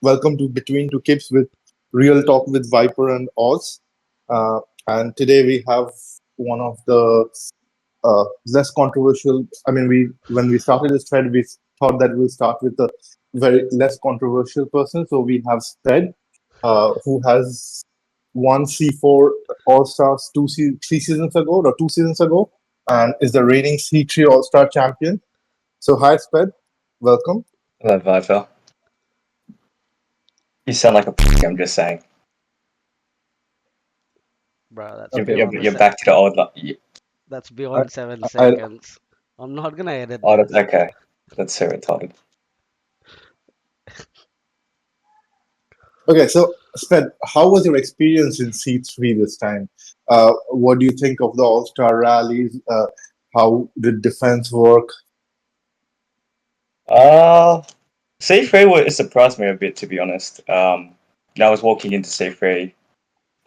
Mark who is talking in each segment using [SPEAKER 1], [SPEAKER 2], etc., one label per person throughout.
[SPEAKER 1] welcome to Between Two Keeps with Real Talk with Viper and Oz. And today we have one of the less controversial. I mean, we when we started this thread, we thought that we'll start with a very less controversial person. So we have Sped, who has won C4 All Stars 3 seasons ago or 2 seasons ago, and is the reigning C3 All Star champion. So hi, Sped, welcome.
[SPEAKER 2] Hello, Viper. You sound like a I'm just saying.
[SPEAKER 3] Bro, that's
[SPEAKER 1] Okay.
[SPEAKER 2] You're back to the old.
[SPEAKER 3] that's
[SPEAKER 1] I,
[SPEAKER 3] beyond seven
[SPEAKER 1] I,
[SPEAKER 3] seconds. I'm not gonna edit
[SPEAKER 2] Oh, that's
[SPEAKER 3] this.
[SPEAKER 2] okay. That's so retarded.
[SPEAKER 1] Okay, so Sped, how was your experience in C3 this time? What do you think of the All Star rallies? How did defense work?
[SPEAKER 2] Uh, C3 it surprised me a bit, to be honest. I was walking into C3.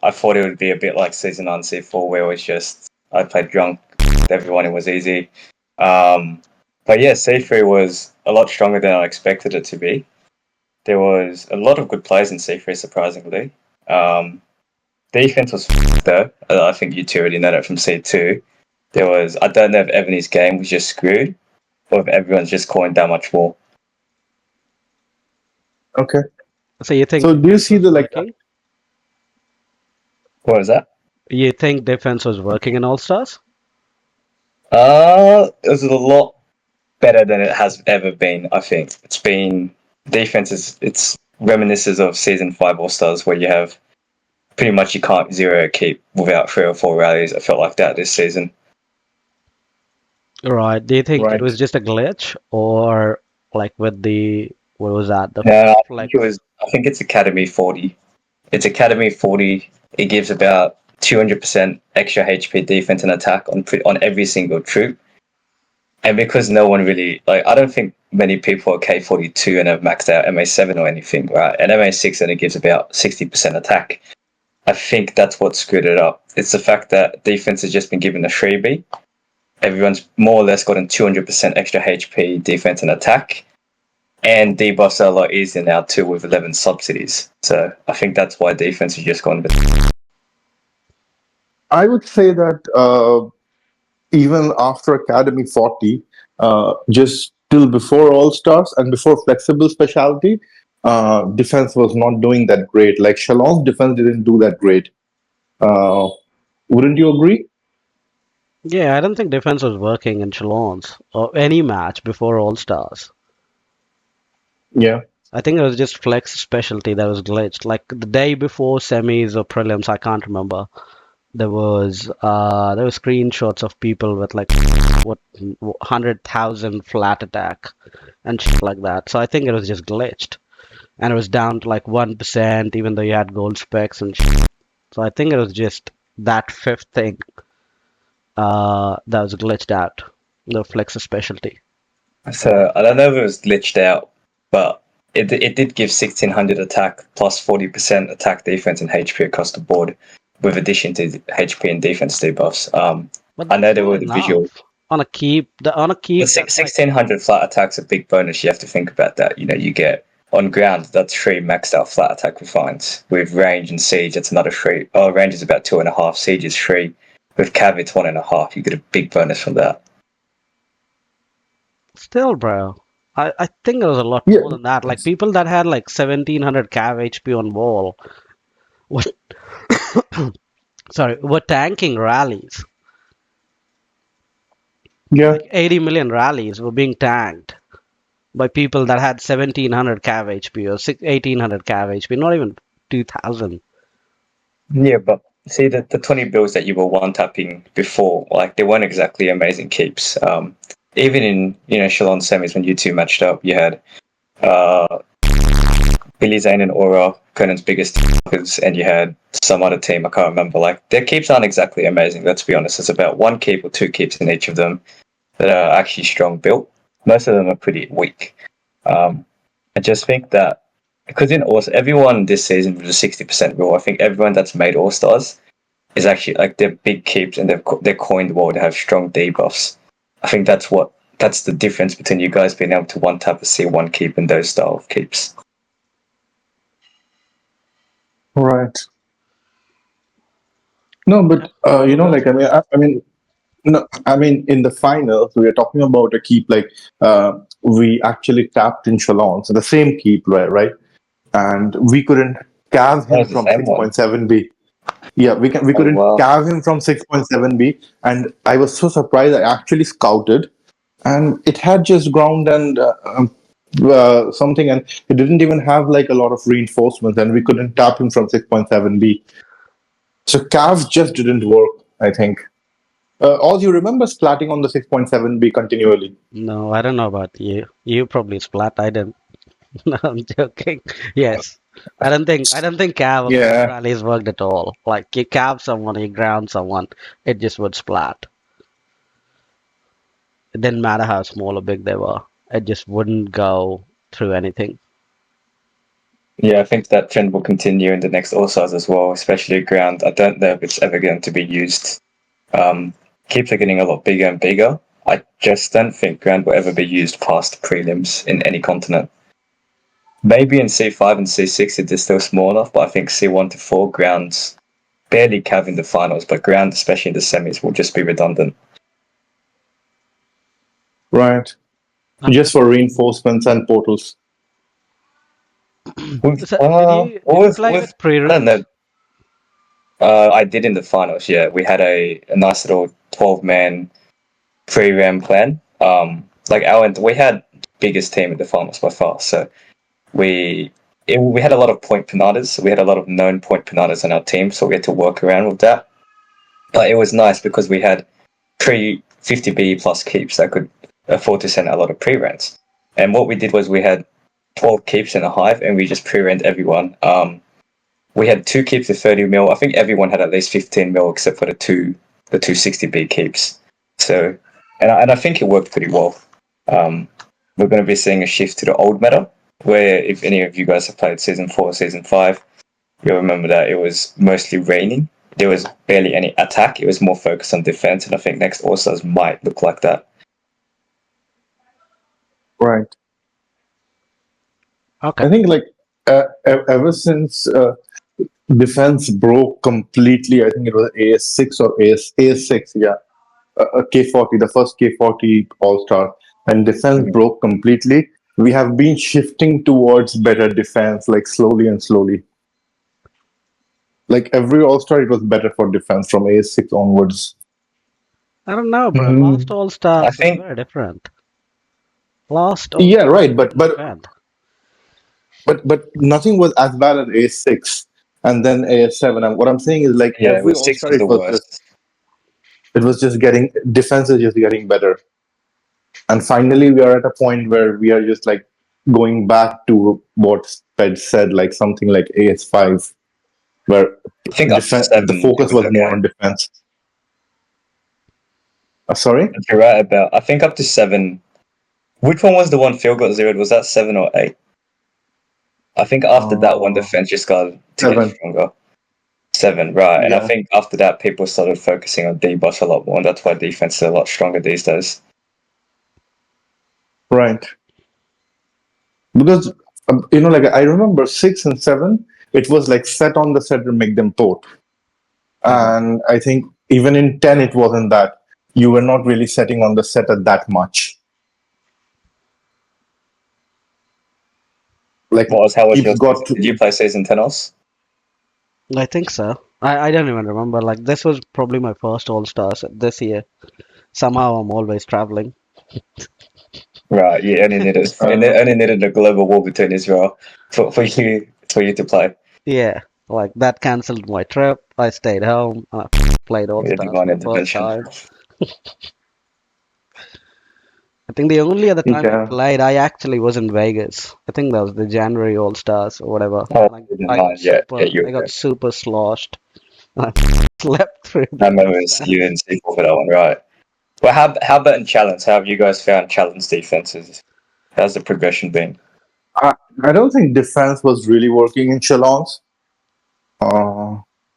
[SPEAKER 2] I thought it would be a bit like season 9 C4, where it was just I played drunk with everyone. It was easy. Um, but yeah, C3 was a lot stronger than I expected it to be. There was a lot of good players in C3, surprisingly. Um, Defense was though. I think you two already know that from C2. I don't know if Evony's game was just screwed or if everyone's just calling that much more.
[SPEAKER 1] Okay,
[SPEAKER 3] So you think
[SPEAKER 1] so do you
[SPEAKER 3] defense
[SPEAKER 1] see
[SPEAKER 3] was
[SPEAKER 1] the like?
[SPEAKER 3] working?
[SPEAKER 2] What was that?
[SPEAKER 3] You think defense was working in All Stars?
[SPEAKER 2] It was a lot better than it has ever been, I think. Defense it's reminiscent of season 5 All Stars where you have pretty much you can't zero keep without 3 or 4 rallies. I felt like that this season.
[SPEAKER 3] Right. Do you think it
[SPEAKER 1] Right.
[SPEAKER 3] was just a glitch or like with the what was that? The
[SPEAKER 2] No,
[SPEAKER 3] flex.
[SPEAKER 2] I think it's Academy 40. It's Academy 40. It gives about 200% extra HP defense and attack on every single troop. And because no one really, I don't think many people are K42 and have maxed out MA7 or anything, right? And MA6 only gives about 60% attack. I think that's what screwed it up. It's the fact that defense has just been given a freebie. Everyone's more or less gotten 200% extra HP, defense, and attack. And debuffs are a lot easier now too with 11 subsidies. So I think that's why defense has just gone a bit.
[SPEAKER 1] I would say that even after Academy 40, just till before All Stars and before flexible specialty, defense was not doing that great. Like Shalom's defense didn't do that great. Uh, wouldn't you agree?
[SPEAKER 3] Yeah, I don't think defense was working in Chalons or any match before All Stars.
[SPEAKER 1] Yeah.
[SPEAKER 3] I think it was just flex specialty that was glitched. Like the day before semis or prelims, I can't remember. There were screenshots of people with like what 100,000 flat attack and shit like that. So I think it was just glitched, and it was down to like 1%, even though you had gold specs and shit. So I think it was just that fifth thing that was glitched out, the flex specialty.
[SPEAKER 2] So I don't know if it was glitched out, but it did give 1600 attack plus 40% attack, defense, and HP across the board, with addition to HP and defense debuffs.
[SPEAKER 3] But
[SPEAKER 2] I know
[SPEAKER 3] that's
[SPEAKER 2] there
[SPEAKER 3] not
[SPEAKER 2] were the visual.
[SPEAKER 3] enough on a keep. On a
[SPEAKER 2] The
[SPEAKER 3] keep, that's like
[SPEAKER 2] 1600 flat attack's a big bonus. You have to think about that. You get on ground, that's 3 maxed out flat attack refines. With range and siege, that's another 3. Oh, range is about 2.5, siege is 3. With cav, it's 1.5. You get a big bonus from that.
[SPEAKER 3] still, bro. I think it was a lot
[SPEAKER 1] Yeah.
[SPEAKER 3] more than that. Like people that had like 1700 cav HP on wall, what? Sorry, were tanking rallies.
[SPEAKER 1] Yeah.
[SPEAKER 3] Like 80 million rallies were being tanked by people that had 1700 cav HP or 1800 cav HP, not even 2000.
[SPEAKER 2] Yeah, but see the 20 bills that you were one tapping before, like they weren't exactly amazing keeps. Even in Shalon semis when you two matched up, you had uh, Billy Zane and Aura, Conan's biggest teams, and you had some other team I can't remember. Like their keeps aren't exactly amazing. Let's be honest. It's about 1 keep or 2 keeps in each of them that are actually strong built. Most of them are pretty weak. I just think that because in All everyone this season with a 60% rule, I think everyone that's made All Stars is actually like they're big keeps and they're coined well to have strong debuffs. I think that's the difference between you guys being able to one tap a C1 keep and those style of keeps.
[SPEAKER 1] Right. No, but no, I mean, in the finals, we are talking about a keep like we actually tapped in Chalon, so the same keep, right? And we couldn't calve
[SPEAKER 2] That
[SPEAKER 1] him
[SPEAKER 2] was the
[SPEAKER 1] from
[SPEAKER 2] same one.
[SPEAKER 1] 6.7B. Yeah, we
[SPEAKER 2] Oh
[SPEAKER 1] couldn't
[SPEAKER 2] wow.
[SPEAKER 1] calve him from 6.7B, and I was so surprised. I actually scouted, and it had just ground and something, and it didn't even have like a lot of reinforcements, and we couldn't tap him from 6.7B. So calves just didn't work, I think. All you remember splatting on the 6.7B continually.
[SPEAKER 3] No, I don't know about you. You probably splat. I didn't. No, I'm joking. Yes. I don't think cav or ground
[SPEAKER 1] Yeah,
[SPEAKER 3] rallies worked at all. Like you cav someone, you ground someone, it just would splat. It didn't matter how small or big they were. It just wouldn't go through anything.
[SPEAKER 2] Yeah, I think that trend will continue in the next All-Stars as well, especially ground. I don't know if it's ever going to be used. Keeps are getting a lot bigger and bigger. I just don't think ground will ever be used past prelims in any continent. Maybe in C5 and C6 it is still small enough, but I think C1 to 4 grounds barely cav in the finals, but ground, especially in the semis, will just be redundant.
[SPEAKER 1] right. Just for reinforcements and portals.
[SPEAKER 2] With
[SPEAKER 3] So did you play
[SPEAKER 2] with
[SPEAKER 3] with
[SPEAKER 2] I don't know.
[SPEAKER 3] pre-runes?
[SPEAKER 2] I did in the finals. Yeah, we had a nice little 12-man pre-ram clan. We had biggest team in the finals by far. So we we had a lot of point pinatas. We had a lot of known point pinatas on our team, so we had to work around with that. But it was nice because we had pre 50B plus keeps that could afford to send a lot of pre-rans. And what we did was we had 12 keeps in a hive, and we just pre-ranned everyone. We had 2 keeps of 30 mil. I think everyone had at least 15 mil except for the 260B keeps. So, and I think it worked pretty well. Um, we're going to be seeing a shift to the old meta, where if any of you guys have played season 4, season 5, you'll remember that it was mostly raining. There was barely any attack. It was more focused on defense, and I think next All Stars might look like that.
[SPEAKER 1] Right.
[SPEAKER 3] Okay.
[SPEAKER 1] I think like ever since defense broke completely, I think it was AS6 or AS6, yeah, K40, the first K40 All Star, and defense
[SPEAKER 2] Mhm.
[SPEAKER 1] broke completely. We have been shifting towards better defense, like slowly and slowly. Like every All Star, it was better for defense from AS6 onwards.
[SPEAKER 3] I don't know, bro. Last
[SPEAKER 2] Mm,
[SPEAKER 3] All
[SPEAKER 2] I
[SPEAKER 3] Stars was
[SPEAKER 2] think,
[SPEAKER 3] very different. Last All
[SPEAKER 1] Yeah,
[SPEAKER 3] Stars
[SPEAKER 1] right.
[SPEAKER 3] was different.
[SPEAKER 1] But nothing was as bad as AS6 and then AS7. And what I'm saying is like
[SPEAKER 2] yeah, it
[SPEAKER 1] every
[SPEAKER 2] was
[SPEAKER 1] All
[SPEAKER 2] 6
[SPEAKER 1] Star,
[SPEAKER 2] was the worst.
[SPEAKER 1] it was just getting defense is just getting better. And finally, we are at a point where we are just like going back to what Sped said, like something like AS5, where
[SPEAKER 2] I think up to
[SPEAKER 1] the
[SPEAKER 2] 7, it
[SPEAKER 1] focus
[SPEAKER 2] was
[SPEAKER 1] was more
[SPEAKER 2] okay.
[SPEAKER 1] on defense. Sorry?
[SPEAKER 2] But you're right about, I think up to 7. Which one was the one Phil got zeroed? Was that 7 or 8? I think after that one,
[SPEAKER 1] Uh,
[SPEAKER 2] defense just got to get
[SPEAKER 1] 7.
[SPEAKER 2] stronger. 7, right. And I
[SPEAKER 1] Yeah,
[SPEAKER 2] think after that, people started focusing on D-Bus a lot more, and that's why defense is a lot stronger these days.
[SPEAKER 1] right. Because, like I remember 6 and 7, it was like set on the set to make them port. And I think even in 10, it wasn't that. You were not really setting on the setter that much. Like,
[SPEAKER 2] How was
[SPEAKER 1] keeps
[SPEAKER 2] your
[SPEAKER 1] got
[SPEAKER 2] season?
[SPEAKER 1] to,
[SPEAKER 2] Did you play season 10 else?
[SPEAKER 3] I think so. I don't even remember. Like this was probably my first All Stars this year. Somehow I'm always traveling.
[SPEAKER 2] Right, you only needed and they
[SPEAKER 1] uh,
[SPEAKER 2] only needed a global war between Israel for you to play.
[SPEAKER 3] Yeah, like that cancelled my trip. I stayed home. I played All
[SPEAKER 2] Yeah,
[SPEAKER 3] Stars for
[SPEAKER 2] divine
[SPEAKER 3] the first
[SPEAKER 2] intervention.
[SPEAKER 3] time. I think the only other time I
[SPEAKER 1] yeah.
[SPEAKER 3] played, I actually was in Vegas. I think that was the January All Stars or whatever.
[SPEAKER 2] Oh,
[SPEAKER 3] Like
[SPEAKER 2] season 9, yeah, yeah, you
[SPEAKER 3] I
[SPEAKER 2] were
[SPEAKER 3] got
[SPEAKER 2] there.
[SPEAKER 3] super sloshed. I slept through
[SPEAKER 2] I
[SPEAKER 3] the All
[SPEAKER 2] remember it's
[SPEAKER 3] Stars.
[SPEAKER 2] you and sequel for that one, right? Well, how about in challenge? How have you guys found challenge defenses? How's the progression been?
[SPEAKER 1] I, I don't think defense was really working in Chalons. Uh,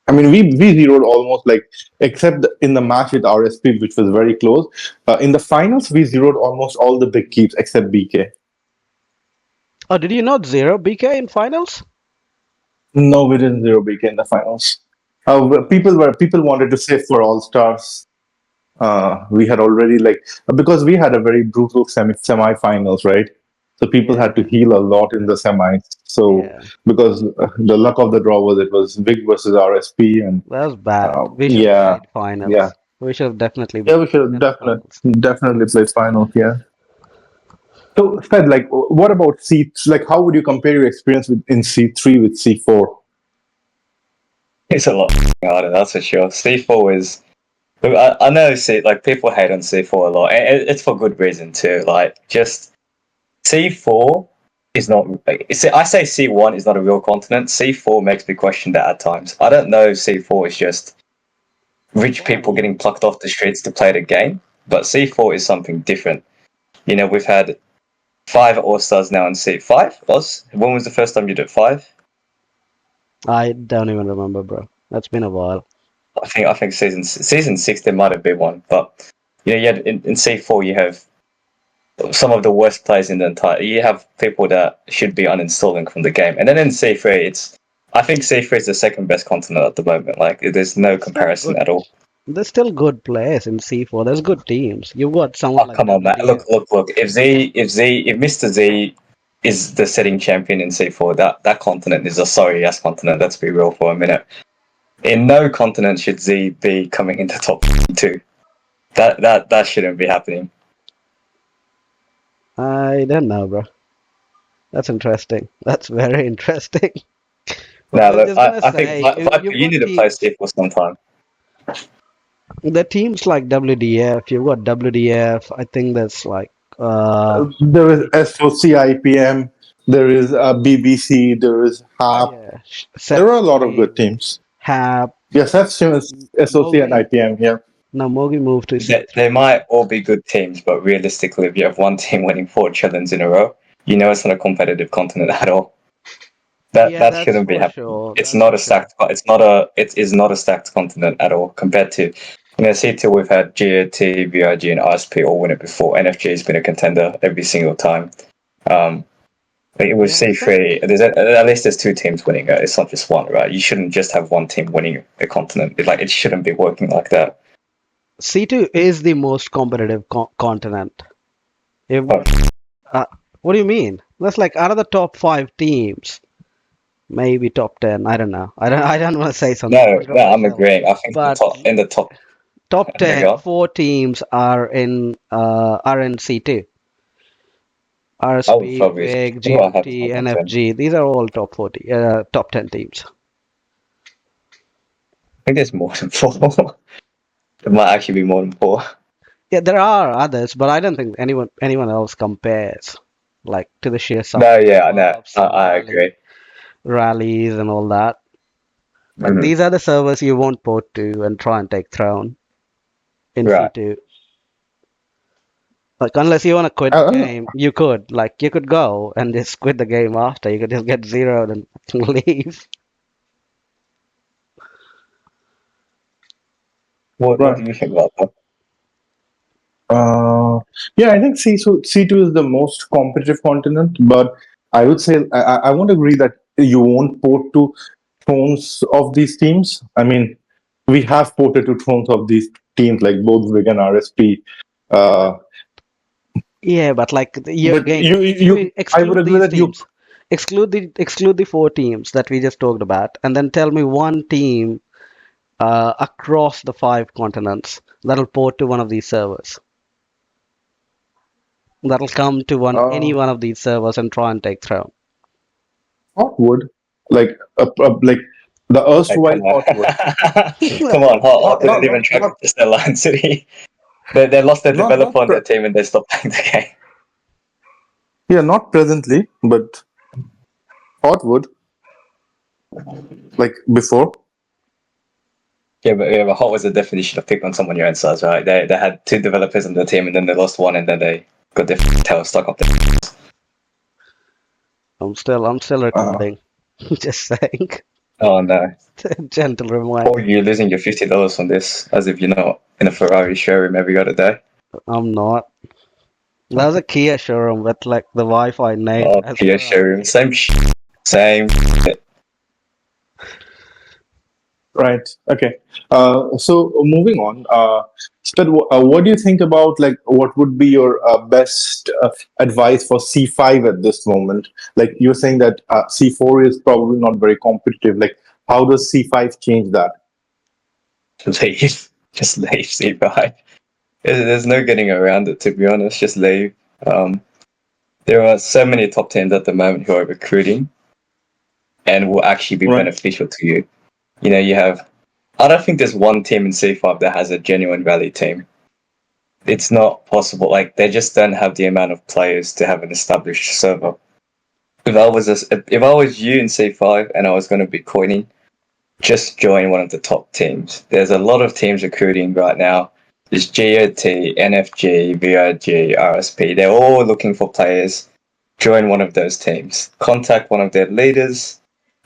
[SPEAKER 1] I mean, we zeroed almost like, except in the match with RSP, which was very close. In the finals, we zeroed almost all the big keeps except BK.
[SPEAKER 3] Oh, did you not zero BK in finals?
[SPEAKER 1] No, we didn't 0 BK in the finals. People wanted to save for All Stars. We had already because we had a very brutal semi-finals, right? So people had to
[SPEAKER 3] Yeah,
[SPEAKER 1] heal a lot in the semis. So
[SPEAKER 3] yeah.
[SPEAKER 1] because the luck of the draw was it was Vic versus RSP, and
[SPEAKER 3] That was bad. We should have
[SPEAKER 1] yeah,
[SPEAKER 3] played
[SPEAKER 1] yeah,
[SPEAKER 3] finals. We should have definitely
[SPEAKER 1] yeah. We should have
[SPEAKER 3] been the finals.
[SPEAKER 1] definitely played finals. Yeah. So, Fed, what about C? Like, how would you compare your experience in C3 with C4?
[SPEAKER 2] It's a lot harder, that's for sure. C4 is. I know people hate on C4 a lot, and it's for good reason too. Like, just C4 is not. I say C1 is not a real continent. C4 makes me question that at times. I don't know if C4 is just rich people
[SPEAKER 3] Oh,
[SPEAKER 2] getting plucked off the streets to play the game, but C4 is something different. We've had 5 All Stars now in C5. Oz, when was the first time you did 5?
[SPEAKER 3] I don't even remember, bro. That's been a while.
[SPEAKER 2] I think season 6 there might have been one, but you had in C4 you have some of the worst players in the entire. You have people that should be uninstalling from the game, and then in C3 I think C3 is the second best continent at the moment. Like there's no
[SPEAKER 3] There's still
[SPEAKER 2] comparison
[SPEAKER 3] good.
[SPEAKER 2] at all.
[SPEAKER 3] There's still good players in C4. There's good teams. You've got someone
[SPEAKER 2] Oh
[SPEAKER 3] like
[SPEAKER 2] come on, man!
[SPEAKER 3] WDF.
[SPEAKER 2] Look! If Mr. Z is the setting champion in C4, that continent is a sorry ass continent. Let's be real for a minute. In no continent should Z be coming into top 2. That shouldn't be happening.
[SPEAKER 3] I don't know, bro. That's interesting. That's very interesting. But I
[SPEAKER 2] Now,
[SPEAKER 3] was
[SPEAKER 2] look,
[SPEAKER 3] just gonna
[SPEAKER 2] I think
[SPEAKER 3] say,
[SPEAKER 2] Viper,
[SPEAKER 3] you've
[SPEAKER 2] you
[SPEAKER 3] got
[SPEAKER 2] need to play
[SPEAKER 3] teams.
[SPEAKER 2] C4 sometime.
[SPEAKER 3] The teams like WDF. You've got WDF. I think that's like
[SPEAKER 1] There is SOCIPM, there is BBC, there is HAP.
[SPEAKER 3] yeah,
[SPEAKER 1] There
[SPEAKER 3] Seven
[SPEAKER 1] are a lot of good
[SPEAKER 3] Team,
[SPEAKER 1] teams.
[SPEAKER 3] Hap,
[SPEAKER 1] Yes, that's SOC and
[SPEAKER 3] Mogi.
[SPEAKER 1] IPM. Yeah.
[SPEAKER 3] Now Mogi moved to
[SPEAKER 2] They
[SPEAKER 3] C3.
[SPEAKER 2] might all be good teams, but realistically, if you have one team winning 4 challenges in a row, it's not a competitive continent at all. That
[SPEAKER 3] Yeah,
[SPEAKER 2] that
[SPEAKER 3] that's
[SPEAKER 2] shouldn't be
[SPEAKER 3] for
[SPEAKER 2] happening.
[SPEAKER 3] sure.
[SPEAKER 2] It's
[SPEAKER 3] That's
[SPEAKER 2] not
[SPEAKER 3] for
[SPEAKER 2] a
[SPEAKER 3] sure.
[SPEAKER 2] stacked. It is not a stacked continent at all compared to. C2 we've had GAT, VIG, and RSP all win it before. NFG has been a contender every single time. Um, with
[SPEAKER 3] Yeah,
[SPEAKER 2] C3, at least there's 2 teams winning it. It's not just one, right? You shouldn't just have one team winning a continent. It shouldn't be working like that.
[SPEAKER 3] C2 is the most competitive continent. You've
[SPEAKER 2] Oh,
[SPEAKER 3] got, what do you mean? That's like out of the top five teams, maybe top 10. I don't know. I don't want to say something
[SPEAKER 2] no, I'm
[SPEAKER 3] controversial,
[SPEAKER 2] agreeing. I think
[SPEAKER 3] but
[SPEAKER 2] in the top.
[SPEAKER 3] top
[SPEAKER 2] Yeah,
[SPEAKER 3] 10,
[SPEAKER 2] go on.
[SPEAKER 3] four teams are in C2.
[SPEAKER 2] I would
[SPEAKER 3] RSP,
[SPEAKER 2] probably.
[SPEAKER 3] VIG,
[SPEAKER 2] Who do I have in
[SPEAKER 3] GFT,
[SPEAKER 2] my top 10?
[SPEAKER 3] NFG. These are all top 40, top 10 teams.
[SPEAKER 2] I think there's more than 4. It might actually be more than 4.
[SPEAKER 3] Yeah, there are others, but I don't think anyone else compares like to the sheer
[SPEAKER 2] No,
[SPEAKER 3] size of
[SPEAKER 2] yeah, no,
[SPEAKER 3] buffs and
[SPEAKER 2] I agree.
[SPEAKER 3] rallies and all that. Like
[SPEAKER 2] Mhm.
[SPEAKER 3] these are the servers you won't port to and try and take throne in
[SPEAKER 2] Right.
[SPEAKER 3] C2. Like unless you want to quit the
[SPEAKER 1] Uh,
[SPEAKER 3] game, you could. Like you could go and just quit the game after. You could just get zeroed and leave.
[SPEAKER 2] What do
[SPEAKER 1] right.
[SPEAKER 2] you think about that?
[SPEAKER 1] Uh, yeah, I think C2 is the most competitive continent, but I would say I won't agree that you won't port to thrones of these teams. I mean, we have ported to thrones of these teams like both Vig and RSP.
[SPEAKER 3] Yeah, but
[SPEAKER 1] Uh,
[SPEAKER 3] yeah, but like you
[SPEAKER 1] but
[SPEAKER 3] again, if you
[SPEAKER 1] I would
[SPEAKER 3] exclude
[SPEAKER 1] agree
[SPEAKER 3] these
[SPEAKER 1] that you
[SPEAKER 3] teams, exclude the four teams that we just talked about, and then tell me one team across the five continents that'll port to one of these servers. That'll come to any
[SPEAKER 1] uh,
[SPEAKER 3] one of these servers and try and take throne.
[SPEAKER 1] Hot would like the
[SPEAKER 2] Like,
[SPEAKER 1] erstwhile
[SPEAKER 2] come on,
[SPEAKER 1] Hotwood.
[SPEAKER 2] come on, Hot
[SPEAKER 1] Not
[SPEAKER 2] didn't
[SPEAKER 1] not
[SPEAKER 2] even
[SPEAKER 1] not
[SPEAKER 2] try to
[SPEAKER 1] not
[SPEAKER 2] push their line city. They lost their
[SPEAKER 1] not
[SPEAKER 2] developer
[SPEAKER 1] not
[SPEAKER 2] on
[SPEAKER 1] pre-
[SPEAKER 2] their team and they stopped playing the game.
[SPEAKER 1] yeah, not presently, but Hotwood like before.
[SPEAKER 2] Yeah, but Hot was the definition of pick on someone your own size, right? They had 2 developers on their team and then they lost one and then they got their tail stuck up there.
[SPEAKER 3] I'm still
[SPEAKER 1] Uh,
[SPEAKER 3] recording. Just saying.
[SPEAKER 2] Oh no.
[SPEAKER 3] Gentle
[SPEAKER 2] Or
[SPEAKER 3] reminder.
[SPEAKER 2] you losing your $50 on this as if you're not in a Ferrari showroom every other day.
[SPEAKER 3] I'm not. That was a Kia showroom with like the Wi-Fi name
[SPEAKER 2] Oh,
[SPEAKER 3] as
[SPEAKER 2] Kia showroom.
[SPEAKER 3] Ferrari.
[SPEAKER 2] Same.
[SPEAKER 1] Right. Okay. So moving on, Sped, what do you think about like what would be your best advice for C5 at this moment? Like you're saying that C4 is probably not very competitive. Like how does C5 change that?
[SPEAKER 2] Leave. Just leave C5. There's no getting around it, to be honest. Just leave. There are so many top teams at the moment who are recruiting and will actually be
[SPEAKER 1] Right.
[SPEAKER 2] beneficial to you. You know, you have. I don't think there's one team in C5 that has a genuine value team. It's not possible. Like they just don't have the amount of players to have an established server. If I was you in C5 and I was going to be coining, just join one of the top teams. There's a lot of teams recruiting right now. There's GOT, NFG, VIG, RSP. They're all looking for players. Join one of those teams. Contact one of their leaders.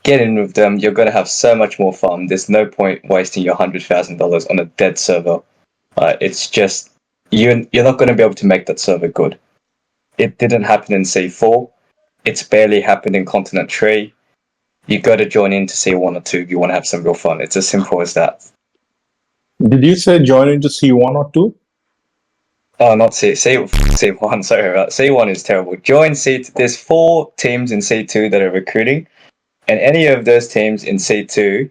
[SPEAKER 2] Get in with them. You're going to have so much more fun. There's no point wasting your $100,000 on a dead server. It's just you're not going to be able to make that server good. It didn't happen in C4. It's barely happened in Continent 3. You got to join in to C1 or 2 if you want to have some real fun. It's as simple as that.
[SPEAKER 1] Did you say join into C1 or 2?
[SPEAKER 2] Oh, not C1. Sorry about C1 is terrible. Join C2. There's 4 teams in C2 that are recruiting, and any of those teams in C2,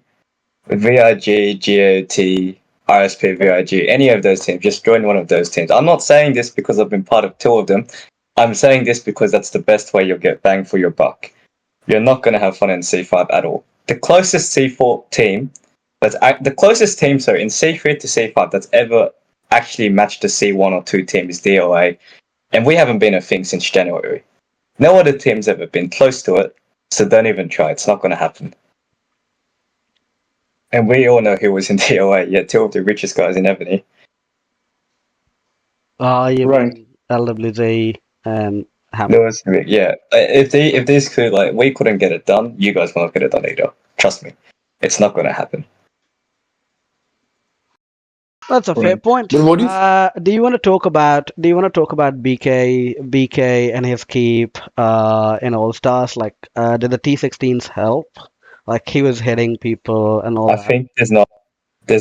[SPEAKER 2] VIG, GOT, RSP, VIG, any of those teams, just join one of those teams. I'm not saying this because I've been part of 2 of them. I'm saying this because that's the best way you'll get bang for your buck. You're not going to have fun in C5 at all. The closest C4 team in C3 to C5 that's ever actually matched a C1 or 2 team is DOA, and we haven't been a thing since January. No other team's ever been close to it, so don't even try. It's not going to happen. And we all know who was in DOA. Yeah, 2 of the richest guys in Evony.
[SPEAKER 3] You
[SPEAKER 1] Right.
[SPEAKER 3] mean LWZ and
[SPEAKER 2] Yeah. If these could, like, we couldn't get it done, you guys will not get it done either. Trust me, it's not going to happen.
[SPEAKER 3] That's a fair
[SPEAKER 1] Right.
[SPEAKER 3] point.
[SPEAKER 1] But what do you
[SPEAKER 3] Do you want to talk about BK and his keep in All Stars? Like, did the T16s help? Like he was hitting people and all
[SPEAKER 2] I
[SPEAKER 3] that.
[SPEAKER 2] think there's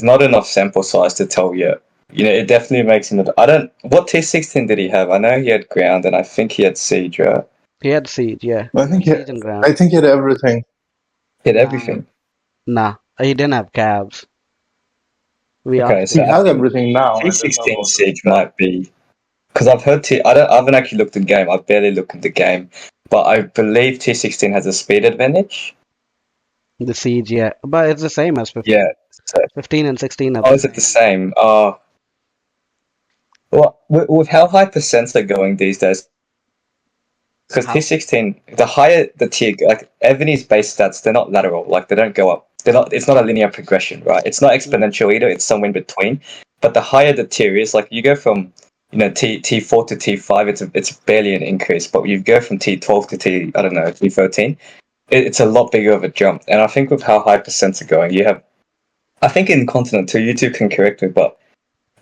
[SPEAKER 2] not enough sample size to tell yet. You know, it definitely makes him. What T16 did he have? I know he had ground, and I think he had siege. Right?
[SPEAKER 3] He had siege, yeah.
[SPEAKER 1] I think he,
[SPEAKER 3] Siege and ground.
[SPEAKER 1] I think he had everything.
[SPEAKER 2] He had everything.
[SPEAKER 3] Nah, he didn't have cabs. We
[SPEAKER 2] Okay,
[SPEAKER 3] asked
[SPEAKER 1] He
[SPEAKER 2] so
[SPEAKER 3] him.
[SPEAKER 2] I
[SPEAKER 1] has
[SPEAKER 2] think
[SPEAKER 1] everything now. I don't know
[SPEAKER 2] T16
[SPEAKER 1] about
[SPEAKER 2] siege might be because I've heard I haven't actually looked at the game. I barely looked at the game, but I believe T16 has a speed advantage.
[SPEAKER 3] The siege, yeah. But it's the same as 15.
[SPEAKER 2] Yeah. So,
[SPEAKER 3] 15 and 16 have
[SPEAKER 2] oh,
[SPEAKER 3] the
[SPEAKER 2] is it the
[SPEAKER 3] same.
[SPEAKER 2] same? Well, with how high percents are going these days, because
[SPEAKER 3] How?
[SPEAKER 2] T16, the higher the tier, like Evany's base stats, they're not lateral. Like they don't go up. They're not. It's not a linear progression, right? It's not exponential either. It's somewhere in between. But the higher the tier is, like you go from T4 to T5, it's barely an increase. But you go from T12 to T13, it's a lot bigger of a jump. And I think with how high percents are going, you have. I think in Continent 2, you two can correct me, but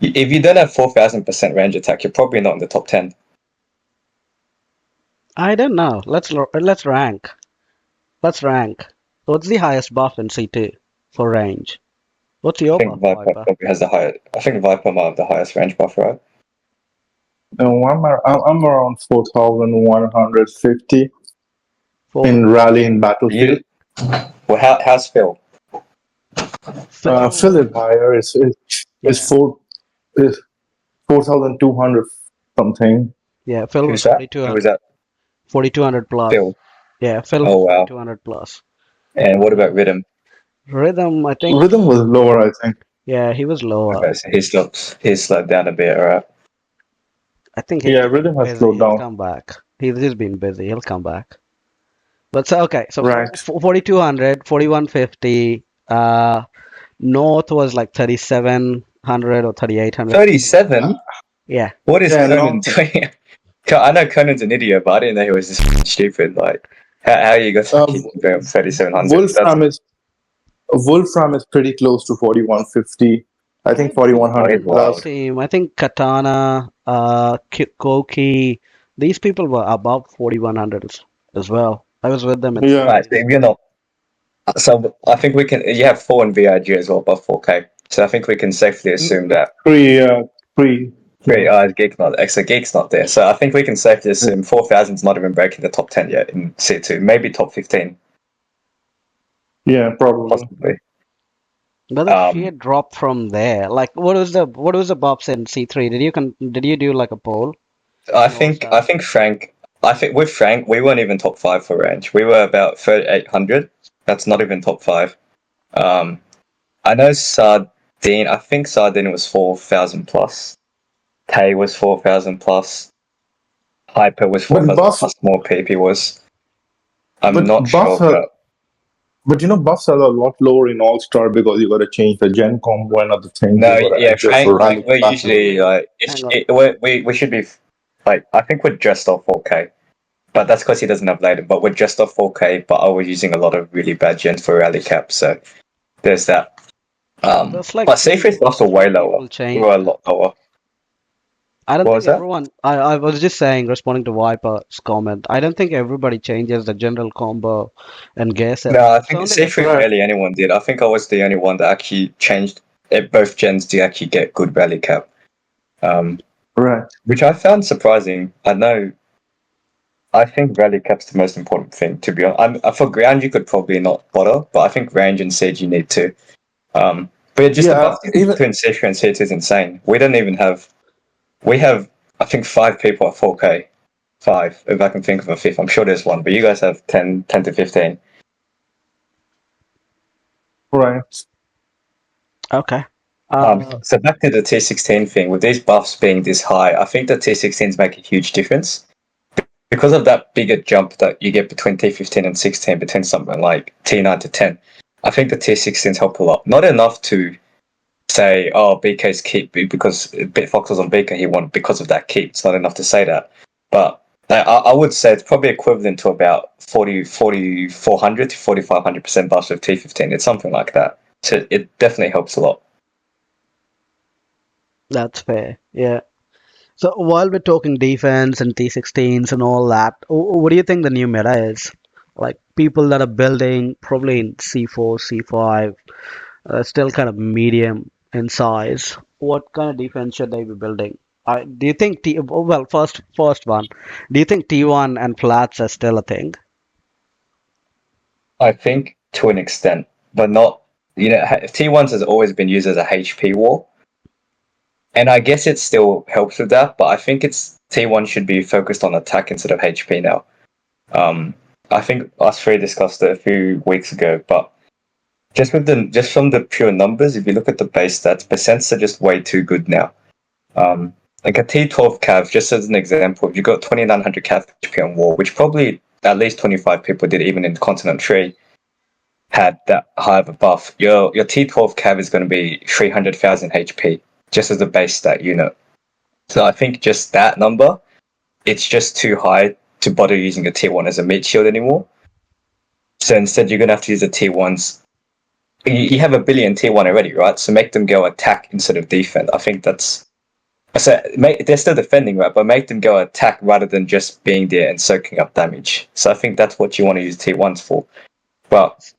[SPEAKER 2] if you don't have 4,000% range attack, you're probably not in the top 10.
[SPEAKER 3] I don't know. Let's rank. Let's rank. What's the highest buff in C2 for range? What's
[SPEAKER 2] I
[SPEAKER 3] your
[SPEAKER 2] think
[SPEAKER 3] buff,
[SPEAKER 2] Viper
[SPEAKER 3] Viper?
[SPEAKER 2] probably has the highest. I think Viper might have the highest range buff, right?
[SPEAKER 1] No, I'm around 4,150
[SPEAKER 3] Four.
[SPEAKER 1] in rally and battlefield.
[SPEAKER 2] Well, how's Phil?
[SPEAKER 1] Philip higher is
[SPEAKER 3] Yeah.
[SPEAKER 1] 4,200 something.
[SPEAKER 3] Yeah, Phil was
[SPEAKER 2] Who's that? Who was that?
[SPEAKER 3] 4,200 plus.
[SPEAKER 2] Phil.
[SPEAKER 3] Yeah, Phil was
[SPEAKER 2] Oh wow.
[SPEAKER 3] 4,200 plus.
[SPEAKER 2] And what about Rhythm?
[SPEAKER 3] Rhythm, I think.
[SPEAKER 1] Rhythm was lower, I think.
[SPEAKER 3] Yeah, he was lower.
[SPEAKER 2] Okay, so he's slowed down a bit, right?
[SPEAKER 3] I think
[SPEAKER 1] Yeah,
[SPEAKER 3] he's
[SPEAKER 1] Rhythm has
[SPEAKER 3] busy.
[SPEAKER 1] slowed
[SPEAKER 3] He'll
[SPEAKER 1] down.
[SPEAKER 3] come back. He's just been busy. He'll come back. But so okay, so
[SPEAKER 1] Right.
[SPEAKER 3] 4,200, 4,150. North was like 3,700 or 3,800.
[SPEAKER 2] 37.
[SPEAKER 3] Yeah.
[SPEAKER 2] What is
[SPEAKER 1] Yeah,
[SPEAKER 2] Conan
[SPEAKER 1] no.
[SPEAKER 2] doing? I know Conan's an idiot, but I didn't know he was this stupid. Like, how you got to keep going 3,700?
[SPEAKER 1] Wolfram is pretty close to 4,150. I think
[SPEAKER 3] Quite a few
[SPEAKER 1] 4,100
[SPEAKER 3] people on the
[SPEAKER 1] plus.
[SPEAKER 3] team. I think Katana, Koki, these people were above 4,100 as well. I was with them in
[SPEAKER 1] Yeah.
[SPEAKER 2] Right, so So I think we can. You have 4 in VIG as well, above 4K. So I think we can safely assume that
[SPEAKER 1] Three, three.
[SPEAKER 2] Great, Geek's not. So Geek's not there. So I think we can safely assume 4,000's not even breaking the top 10 yet in C2. Maybe top 15,
[SPEAKER 1] Yeah, probably.
[SPEAKER 2] possibly.
[SPEAKER 3] But the sheer drop from there, like what was the bops in C3? Did you do like a poll?
[SPEAKER 2] I think Frank. I think with Frank, we weren't even top 5 for range. We were about 3,800. That's not even top 5. I know Sardine. I think Sardine was 4,000 plus. Tay was 4,000 plus. Hyper was
[SPEAKER 1] But
[SPEAKER 2] 4,000
[SPEAKER 1] buff,
[SPEAKER 2] plus. More PP was. I'm
[SPEAKER 1] but
[SPEAKER 2] not
[SPEAKER 1] buff,
[SPEAKER 2] sure, but
[SPEAKER 1] but buffs are a lot lower in All Star because you got to change the gen combo and other things.
[SPEAKER 2] no,
[SPEAKER 1] You got to
[SPEAKER 2] yeah,
[SPEAKER 1] adjust for
[SPEAKER 2] Frank.
[SPEAKER 1] rally
[SPEAKER 2] We're
[SPEAKER 1] capacity.
[SPEAKER 2] usually like
[SPEAKER 3] Hang on.
[SPEAKER 2] we should be like I think we're just off 4K, but that's because he doesn't have later. But we're just off 4K. But I was using a lot of really bad gens for rally cap, so there's that.
[SPEAKER 3] There's like
[SPEAKER 2] But C3's buffs are way
[SPEAKER 3] three
[SPEAKER 2] lower.
[SPEAKER 3] people
[SPEAKER 2] We were a
[SPEAKER 3] changed.
[SPEAKER 2] lot lower.
[SPEAKER 3] I don't
[SPEAKER 2] What
[SPEAKER 3] think
[SPEAKER 2] was that?
[SPEAKER 3] everyone. I was just saying, responding to Viper's comment. I don't think everybody changes the general combo and gear
[SPEAKER 2] No,
[SPEAKER 3] setup.
[SPEAKER 2] I
[SPEAKER 3] It's
[SPEAKER 2] think
[SPEAKER 3] only like
[SPEAKER 2] C3
[SPEAKER 1] Right,
[SPEAKER 2] barely anyone did. I think I was the only one that actually changed both gens to actually get good rally cap,
[SPEAKER 1] right.
[SPEAKER 2] which I found surprising. I think rally cap's the most important thing, to be honest. For ground, you could probably not bother, but I think range and siege you need to. But yeah, just the
[SPEAKER 1] Yeah,
[SPEAKER 2] buff difference
[SPEAKER 1] even
[SPEAKER 2] between C3 and C2 is insane. We don't even have. We have, I think, 5 people at 4K. 5, if I can think of a fifth. I'm sure there's one, but you guys have 10 to 15.
[SPEAKER 1] right.
[SPEAKER 3] okay.
[SPEAKER 2] So back to the T16 thing, with these buffs being this high, I think the T16s make a huge difference. Because of that bigger jump that you get between T15 and 16, between something like T9 to 10, I think the T16s help a lot. Not enough to say, oh, BK's keep, because Bitfox was on BK, he won because of that keep. It's not enough to say that. But I would say it's probably equivalent to about 4,400 to 4,500% buffs with T15. It's something like that. So it definitely helps a lot.
[SPEAKER 3] That's fair. Yeah. So while we're talking defense and T16s and all that, what do you think the new meta is? Like people that are building probably in C4, C5, still kind of medium in size. What kind of defense should they be building? Do you think well, first one, do you think T1 and flats are still a thing?
[SPEAKER 2] I think to an extent, but not. T1s has always been used as a HP war, and I guess it still helps with that. But I think it's T1 should be focused on attack instead of HP now. I think us three discussed it a few weeks ago, but just from the pure numbers, if you look at the base stats, percents are just way too good now. Like a T12 cav, just as an example, if you got 2,900 cav HP on war, which probably at least 25 people did, even in Continent Tree, had that high of a buff, your T12 cav is going to be 300,000 HP just as a base stat unit. So I think just that number, it's just too high to bother using a T1 as a meat shield anymore. So instead, you're going to have to use the T1s. You have a billion T1 already, right? So make them go attack instead of defend. I think that's. So they're still defending, right? But make them go attack rather than just being there and soaking up damage. So I think that's what you want to use T1s for. But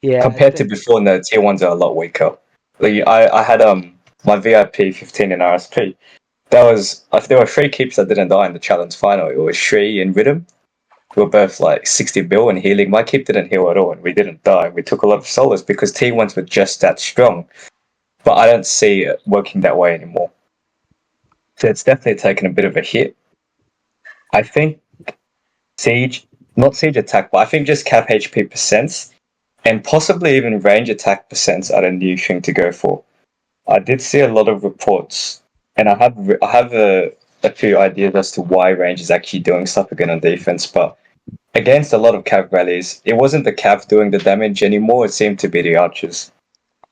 [SPEAKER 3] Yeah, I
[SPEAKER 2] compared to
[SPEAKER 3] think.
[SPEAKER 2] before, no, T1s are a lot weaker. Like I had my VIP 15 in RSP. There were 3 keeps that didn't die in the challenge final. It was Shree and Rhythm. We were both like 60 bill and healing. My keep didn't heal at all, and we didn't die. We took a lot of solos because T1s were just that strong. But I don't see it working that way anymore. So it's definitely taken a bit of a hit. I think Siege, not Siege attack, but I think just cap HP percents and possibly even range attack percents are a new thing to go for. I did see a lot of reports, and I have a few ideas as to why range is actually doing stuff again on defense, but against a lot of cav rallies, it wasn't the cav doing the damage anymore, it seemed to be the archers.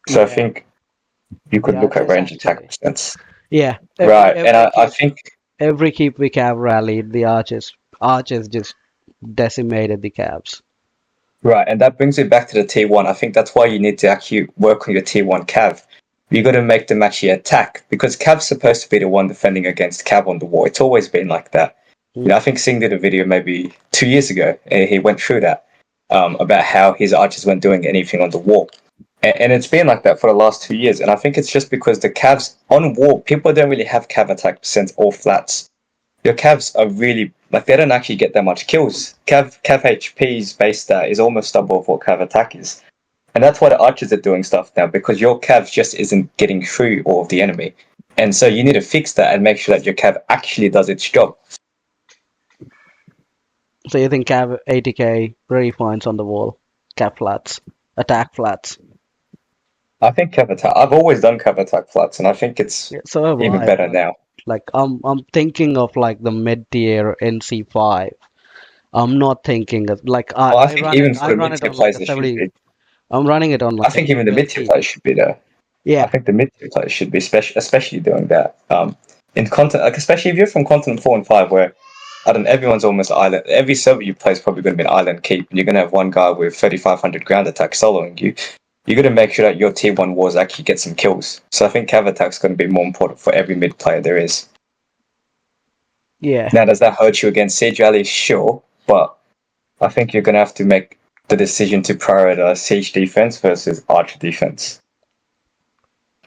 [SPEAKER 2] So I
[SPEAKER 3] Yeah,
[SPEAKER 2] think you
[SPEAKER 3] the
[SPEAKER 2] could look at
[SPEAKER 3] archers
[SPEAKER 2] range attack
[SPEAKER 3] actually.
[SPEAKER 2] percents.
[SPEAKER 3] Yeah,
[SPEAKER 2] Right, and I think
[SPEAKER 3] every keep we cav rallied, the archers just decimated the cabs.
[SPEAKER 2] right, and that brings me back to the T1. I think that's why you need to actually work on your T1 cav. You got to make them actually attack because Cav's supposed to be the one defending against Cav on the wall. It's always been like that. I think Singh did a video maybe 2 years ago, and he went through that. about how his archers weren't doing anything on the wall. And it's been like that for the last 2 years. And I think it's just because the Cavs on wall, people don't really have Cav attack percent or flats. Your Cavs are really, like, they don't actually get that much kills. Cav HP's base stat is almost double of what Cav attack is. And that's why the archers are doing stuff now, because your Cav just isn't getting through all of the enemy. And so you need to fix that and make sure that your Cav actually does its job.
[SPEAKER 3] So you think Cav 80k really points on the wall? Cav flats, attack flats.
[SPEAKER 2] I think Cav attack, I've always done Cav attack flats, and I think it's
[SPEAKER 3] Yeah, so have
[SPEAKER 2] even
[SPEAKER 3] I,
[SPEAKER 2] better
[SPEAKER 3] but
[SPEAKER 2] now.
[SPEAKER 3] like I'm thinking of like the mid tier NC5. I'm not thinking of like
[SPEAKER 2] Well, I
[SPEAKER 3] I
[SPEAKER 2] think
[SPEAKER 3] run it
[SPEAKER 2] even for
[SPEAKER 3] I
[SPEAKER 2] the
[SPEAKER 3] run it
[SPEAKER 2] mid-tier
[SPEAKER 3] on like
[SPEAKER 2] players,
[SPEAKER 3] a
[SPEAKER 2] it should
[SPEAKER 3] 70.
[SPEAKER 2] be.
[SPEAKER 3] I'm running it on
[SPEAKER 2] I
[SPEAKER 3] like a
[SPEAKER 2] think even the
[SPEAKER 3] 70
[SPEAKER 2] mid-tier
[SPEAKER 3] LT.
[SPEAKER 2] players should be there. I
[SPEAKER 3] Yeah,
[SPEAKER 2] think the mid-tier players should be especially doing that. In content, like especially if you're from continent 4 and 5, where I don't know, everyone's almost island. Every server you play is probably going to be an island keep, and you're going to have one guy with 3,500 ground attack soloing you. You're going to make sure that your tier 1 wars actually get some kills. So I think Cav attack's going to be more important for every mid player there is.
[SPEAKER 3] yeah.
[SPEAKER 2] Now, does that hurt you against Siege Rally? Sure, but I think you're going to have to make the decision to prioritize Siege defense versus Archer defense.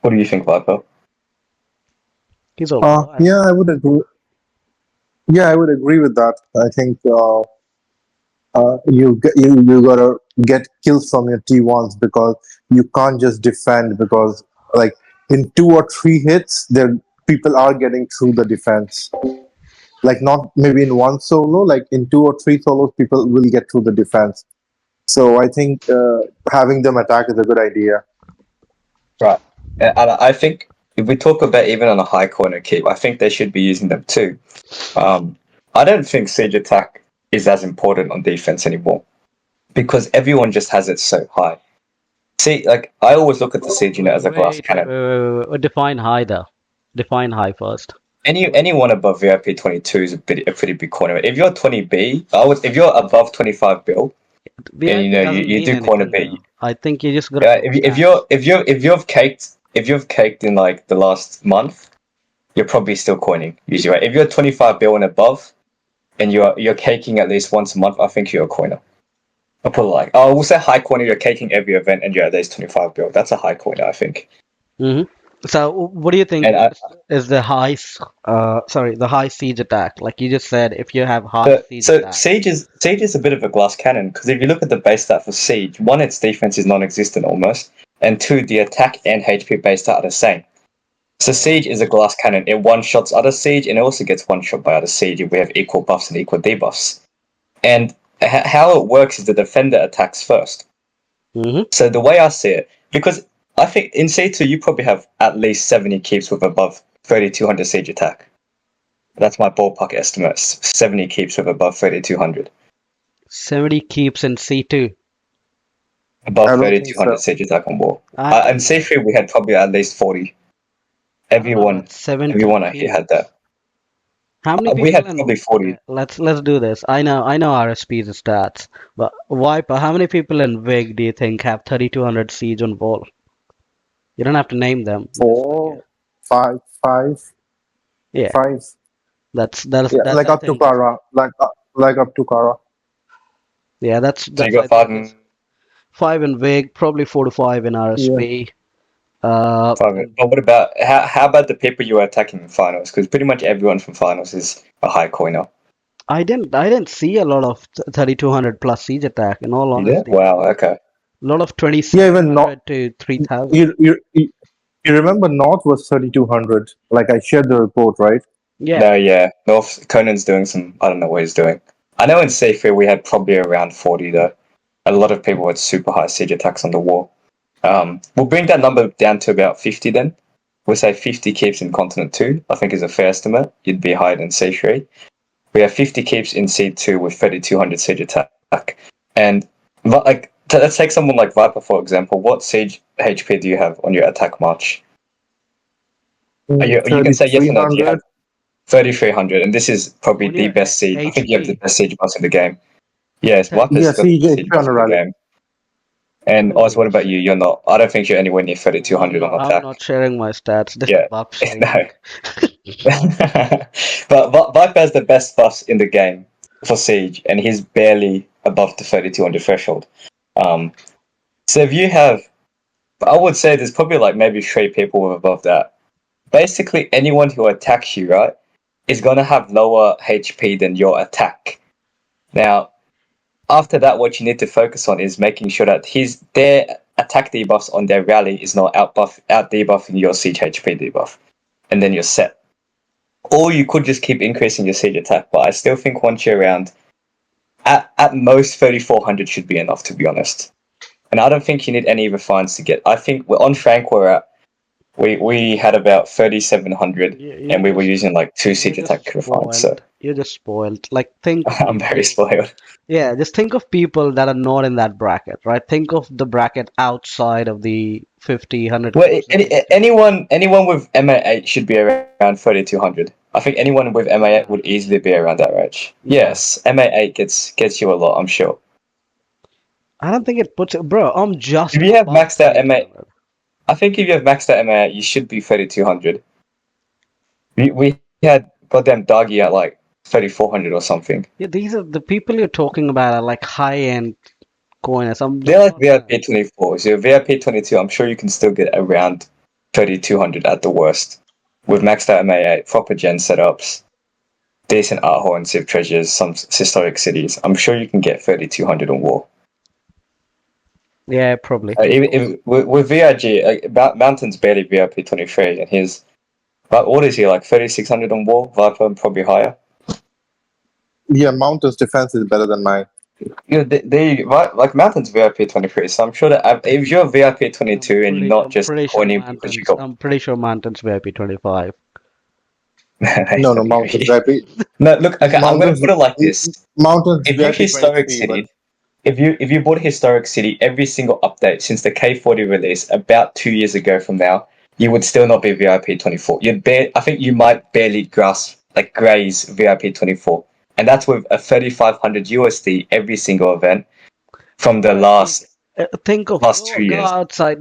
[SPEAKER 2] What do you think, Viper?
[SPEAKER 3] He's all quiet.
[SPEAKER 1] Yeah, I would agree. Yeah, I would agree with that. I think you gotta get kills from your T1s, because you can't just defend, because like in 2 or 3 hits, there people are getting through the defense. Like not maybe in one solo, like in 2 or 3 solos, people will get through the defense. So I think having them attack is a good idea.
[SPEAKER 2] Right. And I think if we talk about even on a high corner keep, I think they should be using them too. I don't think Siege attack is as important on defense anymore, because everyone just has it so high. See, like, I always look at the Siege unit as a glass cannon.
[SPEAKER 3] Wait. Define high though. Define high first.
[SPEAKER 2] Anyone above VIP 22 is a pretty big corner. If you're 20B, if you're above 25 bill, and
[SPEAKER 3] VIP doesn't
[SPEAKER 2] you
[SPEAKER 3] mean
[SPEAKER 2] do corner
[SPEAKER 3] anything
[SPEAKER 2] B,
[SPEAKER 3] though. I think you just gotta know
[SPEAKER 2] if you've caked in like the last month, you're probably still coining usually, right? If you're 25 bill and above, and you're caking at least once a month, I think you're a coiner. I'll put it like, we'll say high coiner. You're caking every event, and you're at least 25 bill. That's a high coiner, I think.
[SPEAKER 3] Mm-hmm. So what do you think
[SPEAKER 2] And
[SPEAKER 3] is the the high siege attack? Like you just said, if you have high siege
[SPEAKER 2] so
[SPEAKER 3] attack.
[SPEAKER 2] Siege is a bit of a glass cannon, because if you look at the base stat for Siege, one, its defense is non-existent almost, and two, the attack and HP base stat are the same. So Siege is a glass cannon. It one-shots other Siege, and it also gets one-shot by other Siege if we have equal buffs and equal debuffs. And how it works is the defender attacks first.
[SPEAKER 3] Mm-hmm.
[SPEAKER 2] So the way I see it, because I think in C2 you probably have at least 70 keeps with above 3,200 Siege attack. That's my ballpark estimate. 70 keeps with above 3,200.
[SPEAKER 3] 70 keeps in C2.
[SPEAKER 2] Above
[SPEAKER 1] I don't think
[SPEAKER 2] 3,200
[SPEAKER 1] so.
[SPEAKER 2] Siege attack on wall.
[SPEAKER 3] I
[SPEAKER 2] And
[SPEAKER 3] think
[SPEAKER 2] C3 we had probably at least 40.
[SPEAKER 3] I don't know about 70
[SPEAKER 2] Everyone actually had that.
[SPEAKER 3] keeps. How many
[SPEAKER 2] We
[SPEAKER 3] people
[SPEAKER 2] had
[SPEAKER 3] in
[SPEAKER 2] probably 40.
[SPEAKER 3] let's do this. I know RSP's stats, but Viper, how many people in VIG do you think have 3200 siege on wall? You don't have to name them. Just like,
[SPEAKER 1] 4, 5, 5,
[SPEAKER 3] yeah,
[SPEAKER 1] 5. Yeah,
[SPEAKER 3] that's
[SPEAKER 1] like
[SPEAKER 3] I
[SPEAKER 1] up to
[SPEAKER 3] think that's
[SPEAKER 1] Kara, like up to Kara.
[SPEAKER 3] yeah,
[SPEAKER 2] So you
[SPEAKER 3] that's I
[SPEAKER 2] got
[SPEAKER 3] think that's 5 in VIG, probably 4 to 5 in
[SPEAKER 1] Yeah.
[SPEAKER 3] RSP.
[SPEAKER 2] five. But what about how about the people you were attacking in finals? Because pretty much everyone from finals is a high coiner.
[SPEAKER 3] I didn't see a lot of 3200 plus siege attack in all
[SPEAKER 2] You did?
[SPEAKER 3] honesty.
[SPEAKER 2] Wow. Okay.
[SPEAKER 3] A lot of
[SPEAKER 1] Yeah, even not
[SPEAKER 3] 2700 to 3000.
[SPEAKER 1] you remember North was 3,200. Like I shared the report, right?
[SPEAKER 3] Yeah.
[SPEAKER 2] No, yeah. North Conan's doing some. I don't know what he's doing. I know in Safeway we had probably around 40 though. A lot of people had super high siege attacks on the wall. We'll bring that number down to about 50 then. We'll say 50 keeps in Continent 2, I think is a fair estimate. You'd be higher than C3. We have 50 keeps in C2 with 3,200 siege attack. And like, let's take someone like Viper, for example. What siege HP do you have on your attack march? You can say yes or no. Do you have 3,300? And this is probably
[SPEAKER 3] On
[SPEAKER 2] the
[SPEAKER 3] your
[SPEAKER 2] best siege. I think you have the
[SPEAKER 3] HP.
[SPEAKER 2] best siege march in the game. Yes, Viper's
[SPEAKER 1] Yeah,
[SPEAKER 2] got the
[SPEAKER 1] CJ
[SPEAKER 2] siege march
[SPEAKER 1] on a
[SPEAKER 2] in the
[SPEAKER 1] rally.
[SPEAKER 2] game. And Oz, what about you? You're not. I don't think you're anywhere near 3,200 on
[SPEAKER 3] I'm
[SPEAKER 2] attack.
[SPEAKER 3] not sharing my stats. This
[SPEAKER 2] Yeah,
[SPEAKER 3] is buff
[SPEAKER 2] no.
[SPEAKER 3] shaming.
[SPEAKER 2] But Viper has the best buffs in the game. for Siege, and he's barely above the 3,200 threshold. So if you have, I would say there's probably like maybe 3 people above that. Basically, anyone who attacks you, right, is going to have lower HP than your attack. Now, after that, what you need to focus on is making sure that their attack debuffs on their rally is not out debuffing your siege HP debuff, and then you're set. Or you could just keep increasing your siege attack, but I still think once you're around, at most 3,400 should be enough, to be honest. And I don't think you need any refines to get. I think we're on Frank. We had about 3,700, and we were using like 2 siege attack refines. So
[SPEAKER 3] You're just spoiled. Like think of
[SPEAKER 2] I'm very spoiled.
[SPEAKER 3] Yeah, just think of people that are not in that bracket, right? Think of the bracket outside of the 50, 100.
[SPEAKER 2] Well, anyone with MA8 should be around 3,200. I think anyone with MA8 would easily be around that range. Yes, MA8 gets you a lot, I'm sure.
[SPEAKER 3] I don't think it puts it, bro. I'm just.
[SPEAKER 2] If you have maxed out MA, I think if you have maxed out MA8, you should be 3,200. We had goddamn Doggy at like 3,400 or something.
[SPEAKER 3] Yeah, these are the people you're talking about are like high-end coiners.
[SPEAKER 2] They're like VIP 24. So VIP 22, I'm sure you can still get around 3,200 at the worst. With maxed out MA8, proper gen setups, decent art hall and civ treasures, some historic cities. I'm sure you can get 3,200 on war.
[SPEAKER 3] Yeah, probably.
[SPEAKER 2] With VIG, Mountain's barely VIP 23, and his. But what is he like? 3,600 on war? Viper probably higher.
[SPEAKER 1] Yeah, Mountain's defense is better than mine.
[SPEAKER 2] Yeah, like Mountain's VIP 23, so I'm sure that if you're VIP 22 and you're not just coining because you got.
[SPEAKER 3] I'm pretty sure Mountain's VIP 25.
[SPEAKER 1] No, Mountain's VIP.
[SPEAKER 2] No, look, okay, I'm going to put it like this.
[SPEAKER 1] Mountain's
[SPEAKER 2] if you historic city, if you bought historic city every single update since the K40 release about 2 years ago from now, you would still not be VIP 24. I think you might barely graze VIP 24. And that's with a 3,500 USD every single event from the last
[SPEAKER 3] think of
[SPEAKER 2] last 2 years.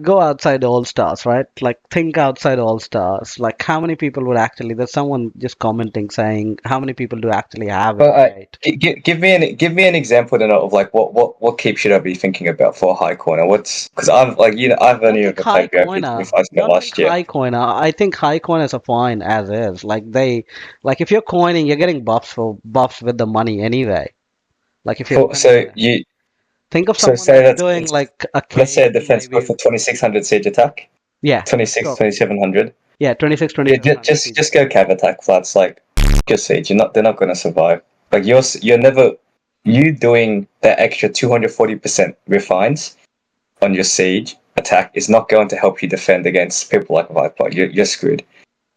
[SPEAKER 3] Go outside All Stars, right? Like think outside All Stars. Like how many people would actually? There's someone just commenting saying how many people do actually have it.
[SPEAKER 2] Give me an example then of like what keep should I be thinking about for a high corner? Because I've only ever played VIP 25 last year.
[SPEAKER 3] High coiner. I think high coiners are fine as is. Like if you're coining, you're getting buffs with the money anyway. Like if you're think of someone that's doing like a
[SPEAKER 2] let's say a defense go for 2,600 siege attack.
[SPEAKER 3] Yeah.
[SPEAKER 2] 2,700.
[SPEAKER 3] Yeah, 2700.
[SPEAKER 2] Yeah, just go cav attack flats. Like your siege, they're not going to survive. Like you doing that extra 240% refines on your siege attack is not going to help you defend against people like Viper. You're screwed.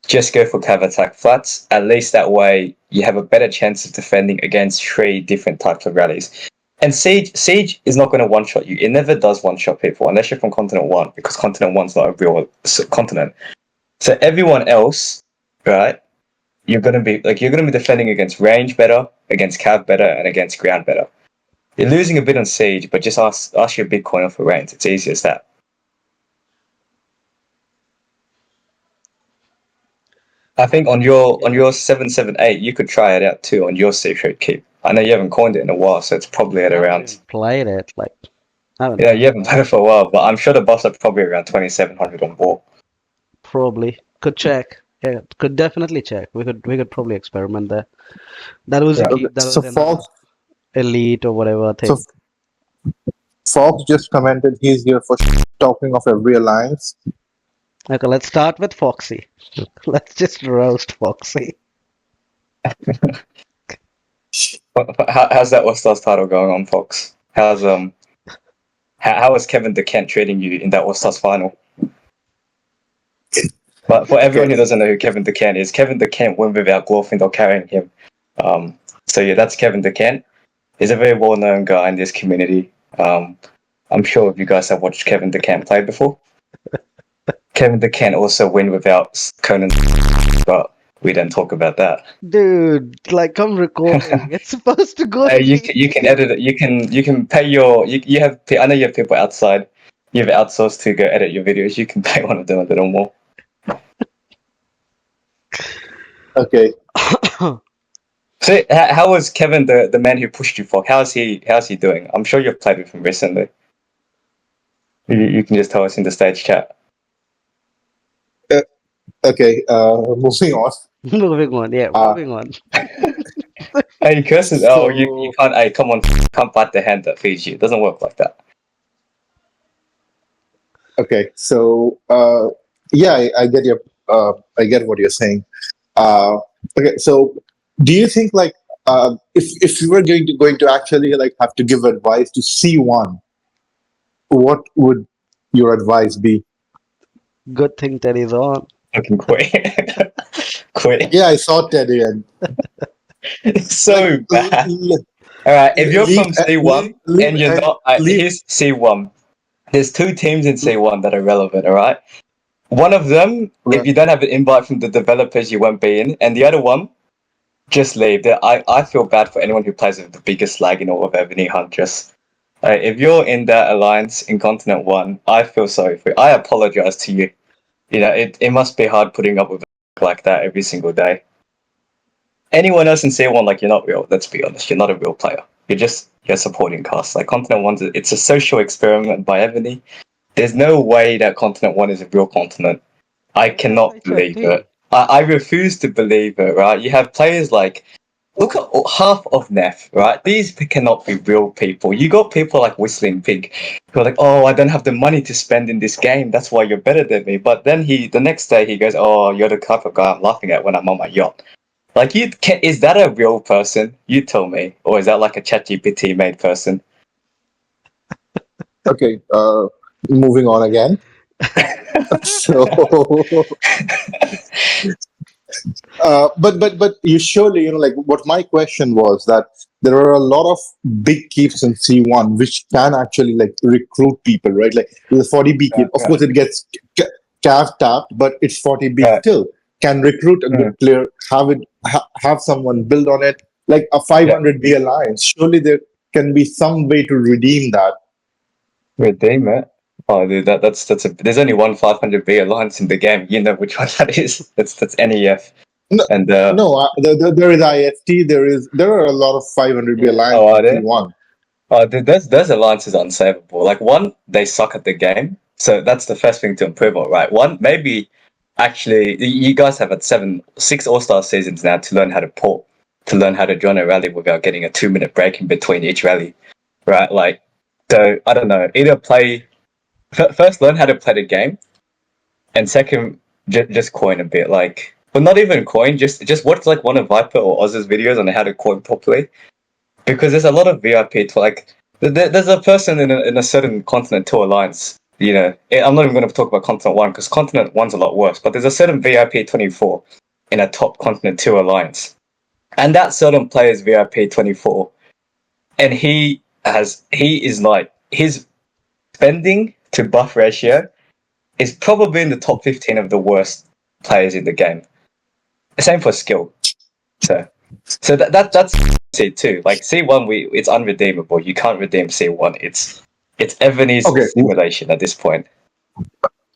[SPEAKER 2] Just go for cav attack flats. At least that way you have a better chance of defending against 3 different types of rallies. And Siege is not going to one-shot you. It never does one-shot people unless you're from Continent 1, because Continent 1's not a real continent. So everyone else, right, you're going to be defending against range better, against cav better, and against ground better. You're losing a bit on Siege, but just ask your Bitcoiner for range. It's easy as that. I think on your 778, you could try it out too on your Secret Keep. I know you haven't coined it in a while, so it's probably at around.
[SPEAKER 3] Played it you
[SPEAKER 2] haven't played it for a while, but I'm sure the buffs are probably around 2,700 on war.
[SPEAKER 3] Probably could check. Yeah, could definitely check. We could probably experiment there. That was elite or whatever thing.
[SPEAKER 1] So Fox just commented he's here for talking of every alliance.
[SPEAKER 3] Okay, let's start with Foxy. Let's just roast Foxy.
[SPEAKER 2] How's that All-Stars title going on, Fox? How is Kevin DeKent treating you in that All-Stars final? But for everyone who doesn't know who Kevin DeKent is, Kevin DeKent went without Glorfindel carrying him. So yeah, that's Kevin DeKent. He's a very well-known guy in this community. I'm sure if you guys have watched Kevin DeKent play before. Kevin DeKent also win without Conan, but we don't talk about that.
[SPEAKER 3] Dude, like I'm recording. It's supposed to go.
[SPEAKER 2] You can edit it. You can pay you have. I know you have people outside. You have outsourced to go edit your videos. You can pay one of them a little more.
[SPEAKER 1] Okay.
[SPEAKER 2] So how was Kevin, the man who pushed you for? How's he doing? I'm sure you've played with him recently. You can just tell us in the stage chat.
[SPEAKER 1] Okay, moving on.
[SPEAKER 3] Moving on, yeah,
[SPEAKER 1] Uh,
[SPEAKER 3] moving on.
[SPEAKER 2] Hey, curses! Oh, you
[SPEAKER 1] so
[SPEAKER 2] can't. Hey, come on! Can't bite the hand that feeds you. It doesn't work like that.
[SPEAKER 1] okay, so yeah, I get what you're saying. Okay, so do you think like if you were going to actually like have to give advice to C1, what would your advice be?
[SPEAKER 3] Good thing Teddy's on.
[SPEAKER 2] Fucking quit. Quit.
[SPEAKER 1] Yeah, I saw Teddy and
[SPEAKER 2] It's
[SPEAKER 1] like
[SPEAKER 2] so bad. All right, if you're
[SPEAKER 1] leave
[SPEAKER 2] from C1
[SPEAKER 1] leave
[SPEAKER 2] and you're
[SPEAKER 1] and
[SPEAKER 2] not,
[SPEAKER 1] leave.
[SPEAKER 2] here's C1. There's two teams in C1 that are relevant. All right, one of them, if you don't have an invite from the developers, you won't be in, and the other one, just leave. I feel bad for anyone who plays with the biggest lag in all of Evony Hunt. Just if you're in that alliance in Continent One, I feel sorry for you. I apologize to you. You know, it must be hard putting up with like that every single day. Anyone else in C1, like, you're not real. Let's be honest, you're not a real player. You're supporting cast. Like Continent One, it's a social experiment by Evony. There's no way that Continent One is a real continent. I
[SPEAKER 3] But that's
[SPEAKER 2] cannot believe
[SPEAKER 3] HFT.
[SPEAKER 2] it. I refuse to believe it. Right? You have players like, look at half of Neff. Right? These cannot be real people. You got people like Whistling Pig who are like, oh, I don't have the money to spend in this game. That's why you're better than me. But then the next day he goes, oh, you're the type of guy I'm laughing at when I'm on my yacht. Like, is that a real person? You tell me, or is that like a ChatGPT made person?
[SPEAKER 1] Okay, moving on again. So, but you surely, like what my question was that there are a lot of big keeps in C1 which can actually like recruit people, right? Like the 40B keep, of
[SPEAKER 2] Right,
[SPEAKER 1] course, it gets calf tapped, but it's 40B
[SPEAKER 2] right.
[SPEAKER 1] still can recruit a good
[SPEAKER 2] Mm,
[SPEAKER 1] player, have someone build on it, like a
[SPEAKER 2] yeah,
[SPEAKER 1] 500B alliance. Surely there can be some way to redeem that.
[SPEAKER 2] redeem it. Oh, dude, that's a. There's only one 500B alliance in the game. You know which one that is. That's NEF.
[SPEAKER 1] No,
[SPEAKER 2] And
[SPEAKER 1] no, there is IFT. There are a lot of 500B
[SPEAKER 3] Yeah.
[SPEAKER 1] alliance
[SPEAKER 2] oh,
[SPEAKER 1] in
[SPEAKER 2] are there?
[SPEAKER 1] C1.
[SPEAKER 2] Oh, dude, those alliances are unsavable. Like, one, they suck at the game, so that's the first thing to improve on, right? One, maybe actually you guys have had 6 All-Star seasons now to learn how to port, to learn how to join a rally without getting a 2-minute break in between each rally, right? Like, so I don't know. Either play first, learn how to play the game, and second, just coin a bit. Like, but not even coin. Just watch like one of Viper or OzR's videos on how to coin properly, because there's a lot of VIP to like. There's a person in a certain Continent 2 alliance. You know, I'm not even going to talk about Continent 1 because Continent 1's a lot worse. But there's a certain VIP 24 in a top Continent 2 alliance, and that certain player is VIP 24, and he is like, his spending to buff ratio is probably in the top 15 of the worst players in the game. Same for skill. So that's it too. Like C1, it's unredeemable. You can't redeem C1. It's Evany's
[SPEAKER 1] Okay,
[SPEAKER 2] simulation at this point.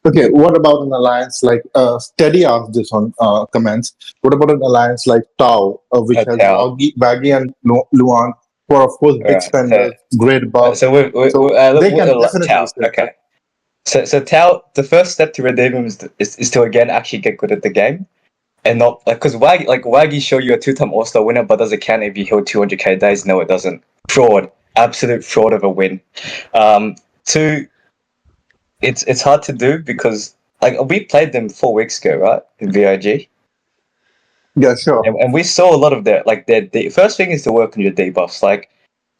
[SPEAKER 1] okay. What about an alliance like Steady asked this on comments? What about an alliance like Tau, which has
[SPEAKER 2] Tau.
[SPEAKER 1] Waggy and Luan, who are of course big
[SPEAKER 2] Alright.
[SPEAKER 1] spenders, great buffs,
[SPEAKER 2] So
[SPEAKER 1] so they can definitely
[SPEAKER 2] Tau.
[SPEAKER 1] step
[SPEAKER 2] Okay.
[SPEAKER 1] up.
[SPEAKER 2] So Tau, the first step to redeem him is to again actually get good at the game. And not like, because Waggy show you a 2-time All-Star winner, but does it count if you heal 200k days? No, it doesn't. Fraud, absolute fraud of a win. Two, it's hard to do because like we played them 4 weeks ago, right? In VIG,
[SPEAKER 1] Yeah, sure.
[SPEAKER 2] and we saw a lot of their like the first thing is to work on your debuffs. Like,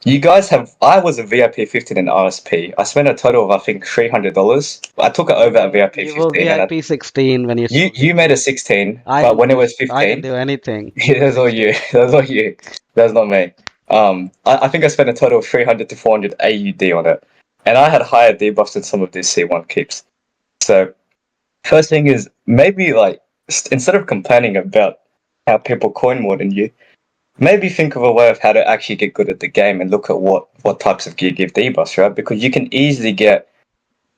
[SPEAKER 2] you guys have, I was a VIP 15 in RSP. I spent a total of I think $300. I took it over at VIP
[SPEAKER 3] You were
[SPEAKER 2] 15, and
[SPEAKER 3] VIP 16 when you saw
[SPEAKER 2] you made a
[SPEAKER 3] VIG.
[SPEAKER 2] 16,
[SPEAKER 3] I
[SPEAKER 2] but
[SPEAKER 3] didn't
[SPEAKER 2] when it
[SPEAKER 3] do.
[SPEAKER 2] was
[SPEAKER 3] I didn't
[SPEAKER 2] 15,
[SPEAKER 3] do anything.
[SPEAKER 2] yeah, that's all you. That's all you. That's not me. I think I spent a total of 300 to 400 AUD on it, and I had higher debuffs than some of these C1 keeps. So first thing is, maybe like, instead of complaining about how people coin more than you, maybe think of a way of how to actually get good at the game and look at what types of gear give debuffs, right? Because you can easily get.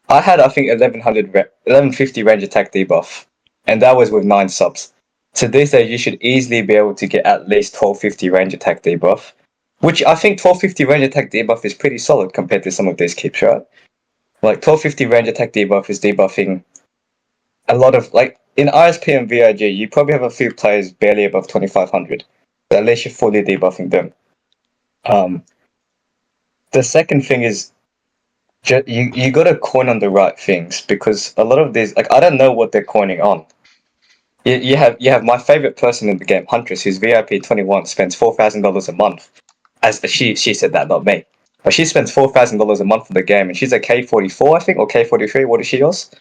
[SPEAKER 2] I had, I think, 1150 range attack debuff, and that was with 9 subs. So these days you should easily be able to get at least 1250 range attack debuff, which I think 1250 range attack debuff is pretty solid compared to some of these keeps, right? Like 1250 range attack debuff is debuffing a lot of, like, in ISP and VIG, you probably have a few players barely above 2500. But at least you're fully debuffing them. The second thing is you got to coin on the right things, because a lot of these, like, I don't know what they're coining on. You have my favorite person in the game, Huntress, who's VIP 21, spends $4,000 a month. As she said that, not me. But she spends $4,000 a month for the game, and she's a K44, I think, or K43. What is she yours?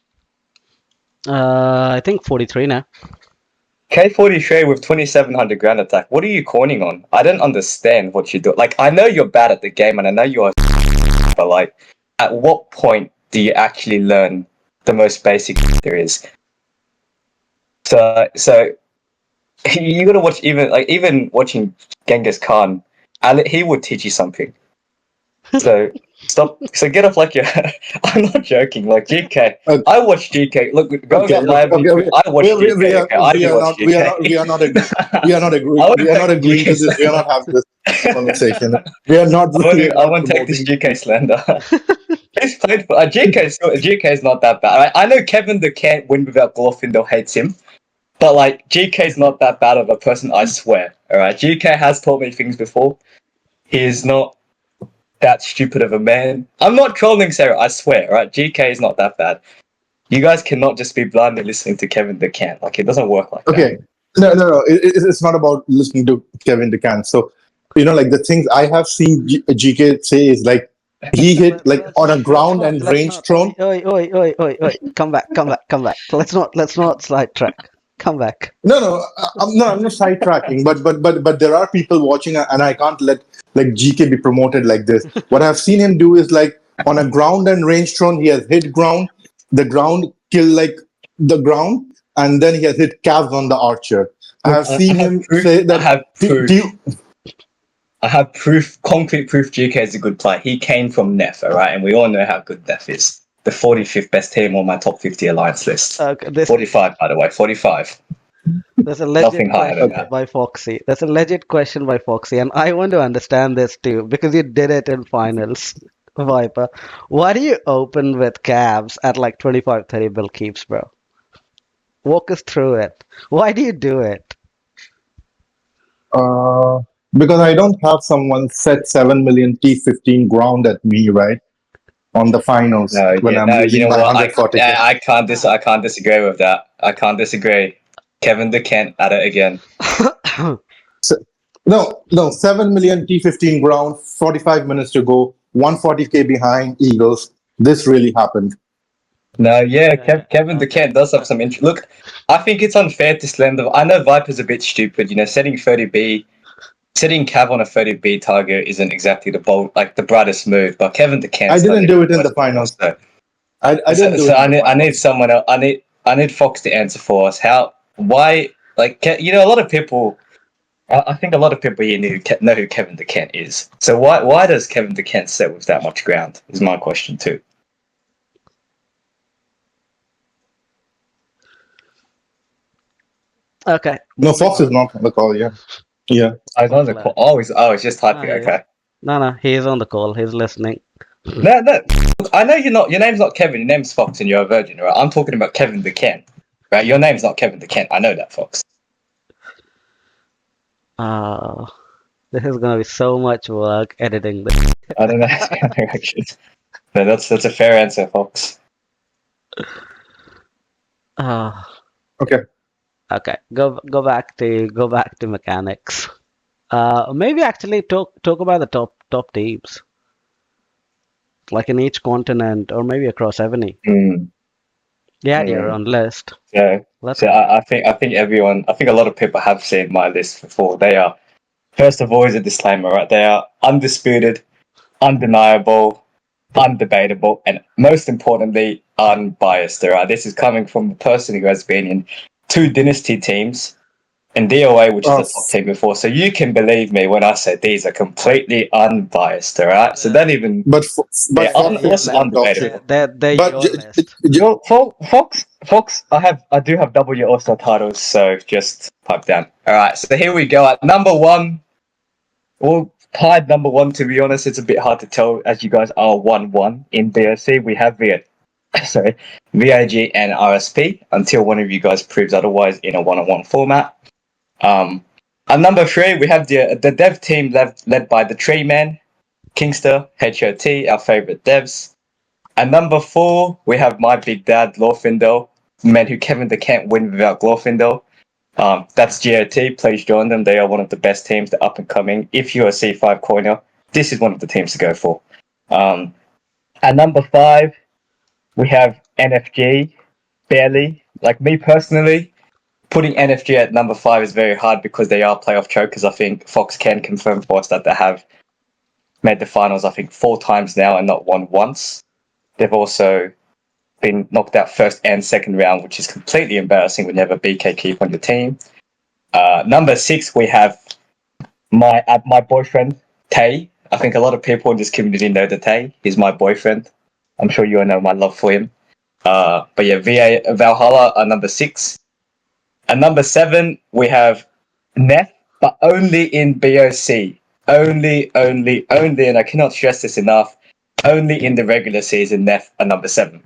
[SPEAKER 3] I think 43 now.
[SPEAKER 2] K43 with 2700 grand attack. What are you coining on? I don't understand what you do. Like, I know you're bad at the game, and I know you are, but like, at what point do you actually learn the most basic there is? So you gotta watch, even watching Genghis Khan, he would teach you something. So stop. So get off like you're. I'm not joking. Like GK, I watch GK. Look, growing up, I watch GK. Okay, I do watch GK.
[SPEAKER 1] We are not agreeing.
[SPEAKER 2] I
[SPEAKER 1] We are not agreeing to this. We are not having this conversation. We are not.
[SPEAKER 2] I won't take this GK slander. He's played for GK is not that bad. I know Kevin the can't win without Glorfindel hates him, but like GK is not that bad of a person. I swear. All right, GK has taught me things before. He is not that stupid of a man. I'm not trolling Sarah, I swear, right? GK is not that bad. You guys cannot just be blindly listening to Kevin the Can. Like, it doesn't work like that.
[SPEAKER 1] Okay. No. It's not about listening to Kevin the Can. So, like the things I have seen GK say is like, he hit like on a ground and range thrown.
[SPEAKER 3] Oi. Come back. Let's not sidetrack. Come back.
[SPEAKER 1] No, I'm not sidetracking, but there are people watching, and I can't let like GK be promoted like this. What I've seen him do is like on a ground and range thrown, he has hit ground, the ground kill like the ground, and then he has hit calves on the archer. I have seen him say that.
[SPEAKER 2] I have proof, concrete proof. GK is a good player. He came from NEF, all right, and we all know how good NEF is. The 45th best team on my top 50 alliance list. 45, by the way, 45.
[SPEAKER 3] There's a legit question by Foxy. There's a legit question by Foxy, and I want to understand this too, because you did it in finals, Viper. Why do you open with calves at like 25, 30 bill keeps, bro? Walk us through it. Why do you do it?
[SPEAKER 1] Because I don't have someone set 7 million T15 ground at me, right? On the finals.
[SPEAKER 2] You know what? I can't disagree with that. I can't disagree. Kevin the Kent at it again.
[SPEAKER 1] No, 7 million T15 ground, 45 minutes to go, 140k behind Eagles. This really happened.
[SPEAKER 2] No, yeah, Kevin the Kent does have some interest. Look, I think it's unfair to slender. I know Viper's a bit stupid, setting 30B. Setting Cav on a 30B target isn't exactly the brightest move, but Kevin the Kent.
[SPEAKER 1] I didn't do it in the finals.
[SPEAKER 2] So
[SPEAKER 1] I didn't do it.
[SPEAKER 2] I need someone else. I need Fox to answer for us. Why? Like, a lot of people. I think a lot of people here know who Kevin the Kent is. So why does Kevin the Kent set with that much ground? Is my question too.
[SPEAKER 3] Okay.
[SPEAKER 1] No, Fox is not on the call. Yeah.
[SPEAKER 2] I was on the call. Oh, it's just typing. Okay.
[SPEAKER 3] No, he's on the call. He's listening.
[SPEAKER 2] No. I know you're not. Your name's not Kevin. Your name's Fox, and you're a virgin, right? I'm talking about Kevin the Kent, right? Your name's not Kevin the Kent. I know that, Fox.
[SPEAKER 3] This is gonna be so much work editing this.
[SPEAKER 2] I don't know. No, that's a fair answer, Fox.
[SPEAKER 1] Okay.
[SPEAKER 3] Go back to mechanics. Maybe actually talk about the top teams, like in each continent or maybe across Evony. Yeah, your own list.
[SPEAKER 2] Yeah. I think a lot of people have seen my list before. They are, first of all, is a disclaimer, right? They are undisputed, undeniable, undebatable, and most importantly, unbiased. Right? This is coming from a person who has been in 2 dynasty teams and DOA, which is the top team before. So you can believe me when I say these are completely unbiased, all right? So don't even...
[SPEAKER 1] But also undebatable.
[SPEAKER 3] They're your list.
[SPEAKER 2] Fox, I do have W All-Star titles, so just pipe down. All right, so here we go at number one. Well, tied number one. To be honest, it's a bit hard to tell as you guys are 1-1 in BOC. We have VIG and RSP until one of you guys proves otherwise in a one-on-one format. At number three, we have the dev team led by the Tree Man, Kingster, HOT, our favorite devs. At number four, we have my big dad, Glorfindel, the man who Kevin the can't win without Glorfindel. That's GOT. Please join them. They are one of the best teams, the up and coming. If you're a C5 coiner, this is one of the teams to go for. At number five, we have NFG, barely. Like me personally, putting NFG at number five is very hard because they are playoff chokers. I think Fox can confirm for us that they have made the finals, I think, 4 times now and not won once. They've also been knocked out first and second round, which is completely embarrassing when you have a BK keep on your team. Number 6, we have my boyfriend, Tay. I think a lot of people in this community know that Tay. He's my boyfriend. I'm sure you all know my love for him. But yeah, VA Valhalla are number 6. At number 7, we have Neff, but only in BOC. Only, and I cannot stress this enough, only in the regular season, Neff are number 7.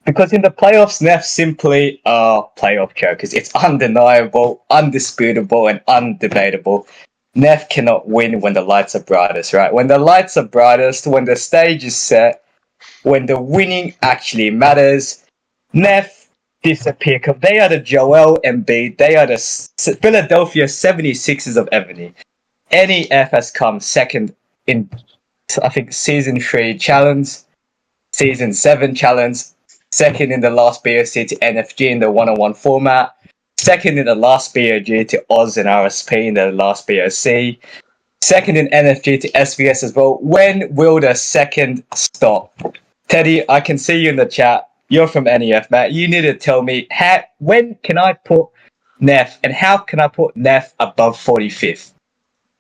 [SPEAKER 2] Because in the playoffs, Neff simply are playoff chokers. It's undeniable, undisputable, and undebatable. Neff cannot win when the lights are brightest, right? When the lights are brightest, when the stage is set, when the winning actually matters, Neff disappear. Because they are the Joel Embiid, they are the Philadelphia 76ers of Evony. NEF has come second in, I think, Season 3 challenge, Season 7 challenge, second in the last BOC to NFG in the one-on-one format, second in the last BOG to Oz and RSP in the last BOC, second in NFG to SVS as well. When will the second stop? Teddy, I can see you in the chat. You're from NEF, Matt. You need to tell me when can I put NEF and how can I put NEF above 45th?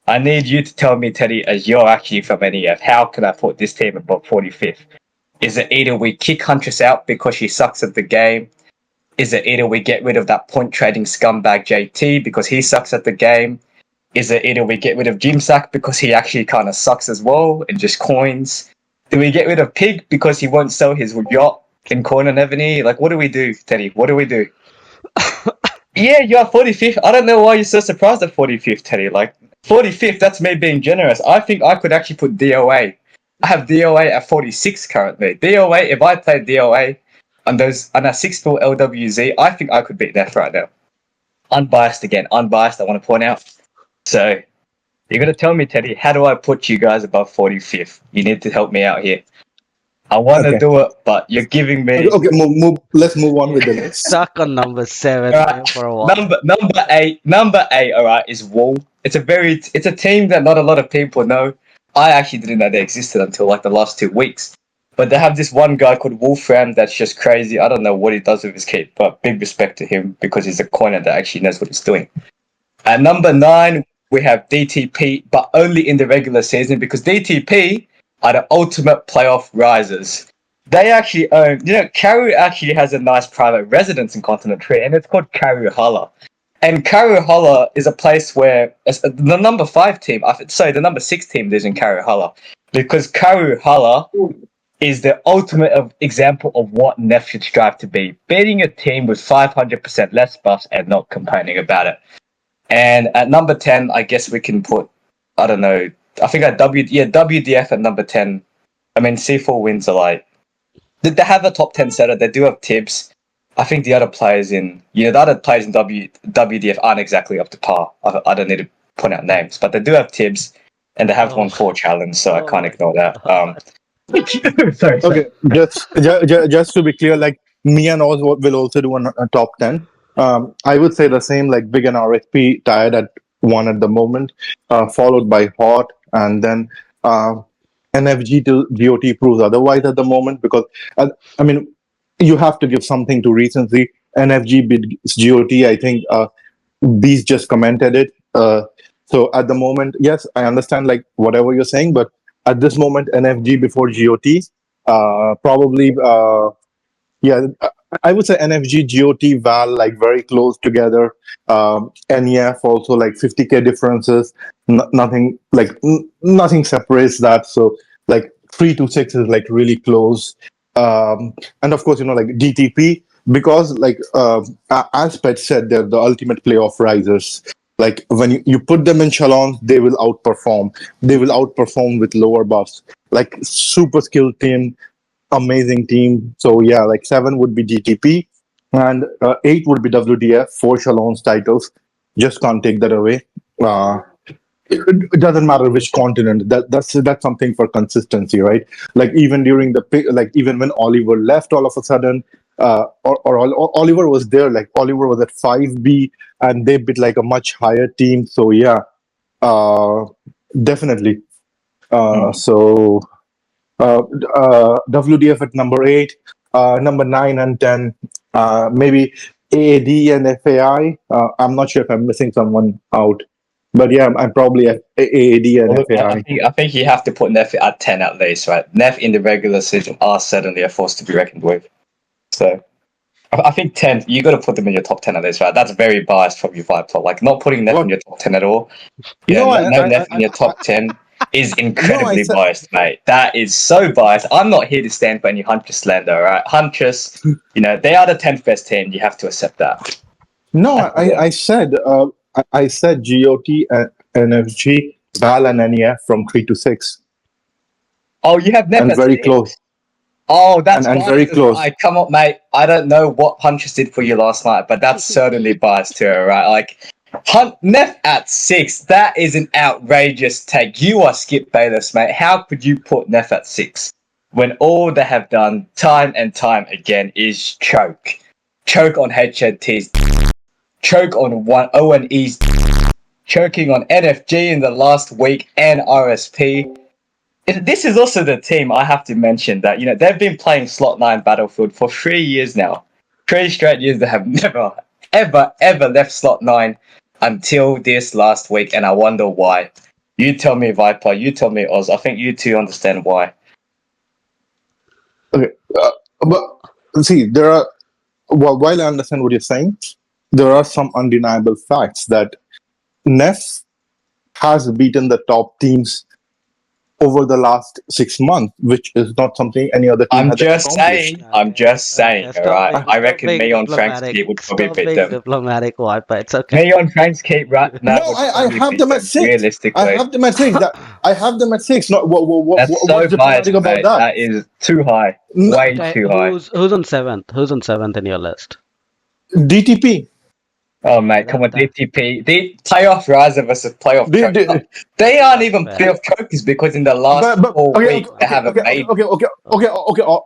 [SPEAKER 2] I need you to tell me, Teddy, as you're actually from NEF, how can I put this team above 45th? Is it either we kick Huntress out because she sucks at the game? Is it either we get rid of that point trading scumbag JT because he sucks at the game? Is it either we get rid of Jimsack because he actually kind of sucks as well and just coins? Do we get rid of Pig because he won't sell his yacht in coin on Evony? Like, what do we do, Teddy? What do we do? Yeah, you're 45th. I don't know why you're so surprised at 45th, Teddy. Like, 45th, that's me being generous. I think I could actually put DOA. I have DOA at 46 currently. DOA, if I played DOA on a 6-4 LWZ, I think I could beat Neff right now. Unbiased again. Unbiased, I want to point out. So, you're going to tell me, Teddy, how do I put you guys above 45th? You need to help me out here. I want to do it, but you're giving me...
[SPEAKER 1] Okay, let's move on with the list.
[SPEAKER 3] Stuck on number 7
[SPEAKER 2] right.
[SPEAKER 3] for a while.
[SPEAKER 2] Number eight, all right, is Wool. It's a team that not a lot of people know. I actually didn't know they existed until like the last 2 weeks. But they have this one guy called Wolfram that's just crazy. I don't know what he does with his keep, but big respect to him because he's a coiner that actually knows what he's doing. At number 9, we have DTP, but only in the regular season because DTP are the ultimate playoff risers. They actually own, Karu actually has a nice private residence in Continent 3, and it's called Karu Hala. And Karu Hala is a place where the number 5 team, the number 6 team lives in Karu Hala. Because Karu Hala is the ultimate example of what Neff should strive to be. Beating a team with 500% less buffs and not complaining about it. And at number 10, I guess we can put, I don't know, I think WDF at number 10. I mean, C4 wins are like, they have a top 10 setter, they do have Tibbs. I think the other players in, WDF aren't exactly up to par. I don't need to point out names, but they do have Tibbs, and they have won 4 challenge, so I can't ignore that. Sorry.
[SPEAKER 1] Okay, just to be clear, like me and Oz will also do a top 10. I would say the same, like Big and RSP tied at 1 at the moment, followed by Hot, and then NFG to GOT proves otherwise at the moment because, I mean, you have to give something to recency. NFG beats GOT, I think Beast just commented it. So at the moment, yes, I understand like whatever you're saying, but at this moment, NFG before GOT, probably Yeah, I would say NFG, GOT, Val, like very close together. NEF also like 50K differences. Nothing like nothing separates that. So like 3 to 6 is like really close. And of course, like DTP, because like as Pet said, they're the ultimate playoff risers. Like when you put them in Chalons, they will outperform. They will outperform with lower buffs. Like super skilled team, amazing team. So yeah, like 7 would be DTP, and 8 would be WDF. 4 Chalons titles. Just can't take that away. Uh, it doesn't matter which continent. That's something for consistency, right? Like even during the like even when Oliver left, all of a sudden, or Oliver was there. Like Oliver was at 5B, and they beat like a much higher team. So yeah, uh, definitely. So WDF at number 8, number 9 and 10, maybe AAD and FAI. I'm not sure if I'm missing someone out, but yeah, I'm probably at AAD and
[SPEAKER 2] Well, look,
[SPEAKER 1] FAI.
[SPEAKER 2] I think you have to put Neff at 10 at least, right? Neff in the regular season are certainly a force to be reckoned with. So I think 10, you got to put them in your top 10 at least, right? That's very biased from you, Viper. Like not putting Neff in your top 10 at all.
[SPEAKER 1] No,
[SPEAKER 2] No Neff in your top 10 is
[SPEAKER 1] no, I
[SPEAKER 2] incredibly
[SPEAKER 1] said
[SPEAKER 2] biased, mate. That is so biased. I'm not here to stand for any Huntress slander, right? Huntress, they are the 10th best team. You have to accept that.
[SPEAKER 1] no. I said GOT and NFG, Val and NEF from 3 to 6,
[SPEAKER 2] Oh, you have Neff
[SPEAKER 1] and
[SPEAKER 2] at
[SPEAKER 1] very
[SPEAKER 2] 6.
[SPEAKER 1] close,
[SPEAKER 2] Oh, that's
[SPEAKER 1] and very
[SPEAKER 2] biased.
[SPEAKER 1] close.
[SPEAKER 2] Right, come on, mate. I don't know what Huntress did for you last night, but that's certainly biased too, right? Like, Neff at 6, that is an outrageous take. You are Skip Bayless, mate. How could you put Neff at 6 when all they have done time and time again is choke? Choke on HNTs, choke on O&Es, choking on NFG in the last week and RSP. This is also the team I have to mention that they've been playing slot 9 Battlefield for 3 years now. 3 straight years they have never ever left slot 9 until this last week, and I wonder why. You tell me, Viper. You tell me, Oz. I think you two understand why.
[SPEAKER 1] Okay, but see, there are. Well, while I understand what you're saying, there are some undeniable facts that Nef has beaten the top teams over the last 6 months, which is not something any other team
[SPEAKER 2] I'm
[SPEAKER 1] has
[SPEAKER 2] just
[SPEAKER 1] accomplished.
[SPEAKER 2] saying. I'm just saying.
[SPEAKER 3] Okay,
[SPEAKER 2] All right. I
[SPEAKER 3] stop
[SPEAKER 2] reckon
[SPEAKER 3] being
[SPEAKER 2] me on Frank's
[SPEAKER 3] diplomatic.
[SPEAKER 2] keep would probably
[SPEAKER 3] Stop
[SPEAKER 2] beat
[SPEAKER 3] being
[SPEAKER 2] them.
[SPEAKER 3] diplomatic, Viper. It's okay.
[SPEAKER 2] Me on Frank's keep right now
[SPEAKER 1] No,
[SPEAKER 2] would
[SPEAKER 1] I
[SPEAKER 2] probably
[SPEAKER 1] have
[SPEAKER 2] beat
[SPEAKER 1] them at
[SPEAKER 2] them.
[SPEAKER 1] 6. I
[SPEAKER 2] Realistically,
[SPEAKER 1] have them at 6. I have them at 6. No,
[SPEAKER 2] that's so
[SPEAKER 1] what's
[SPEAKER 2] biased,
[SPEAKER 1] diplomatic about
[SPEAKER 2] mate.
[SPEAKER 1] that?
[SPEAKER 2] That is too high.
[SPEAKER 1] No,
[SPEAKER 2] Way
[SPEAKER 3] Okay,
[SPEAKER 2] too high.
[SPEAKER 3] who's on 7th? Who's on 7th in your list?
[SPEAKER 1] DTP.
[SPEAKER 2] Oh
[SPEAKER 3] Okay,
[SPEAKER 2] mate, come on,
[SPEAKER 3] that
[SPEAKER 2] DTP. The playoff riser versus playoff
[SPEAKER 1] They,
[SPEAKER 2] choke.
[SPEAKER 1] they,
[SPEAKER 2] They aren't
[SPEAKER 3] that's
[SPEAKER 2] even
[SPEAKER 3] fair.
[SPEAKER 2] playoff chokers because in the last
[SPEAKER 1] but
[SPEAKER 2] 4 weeks they haven't made.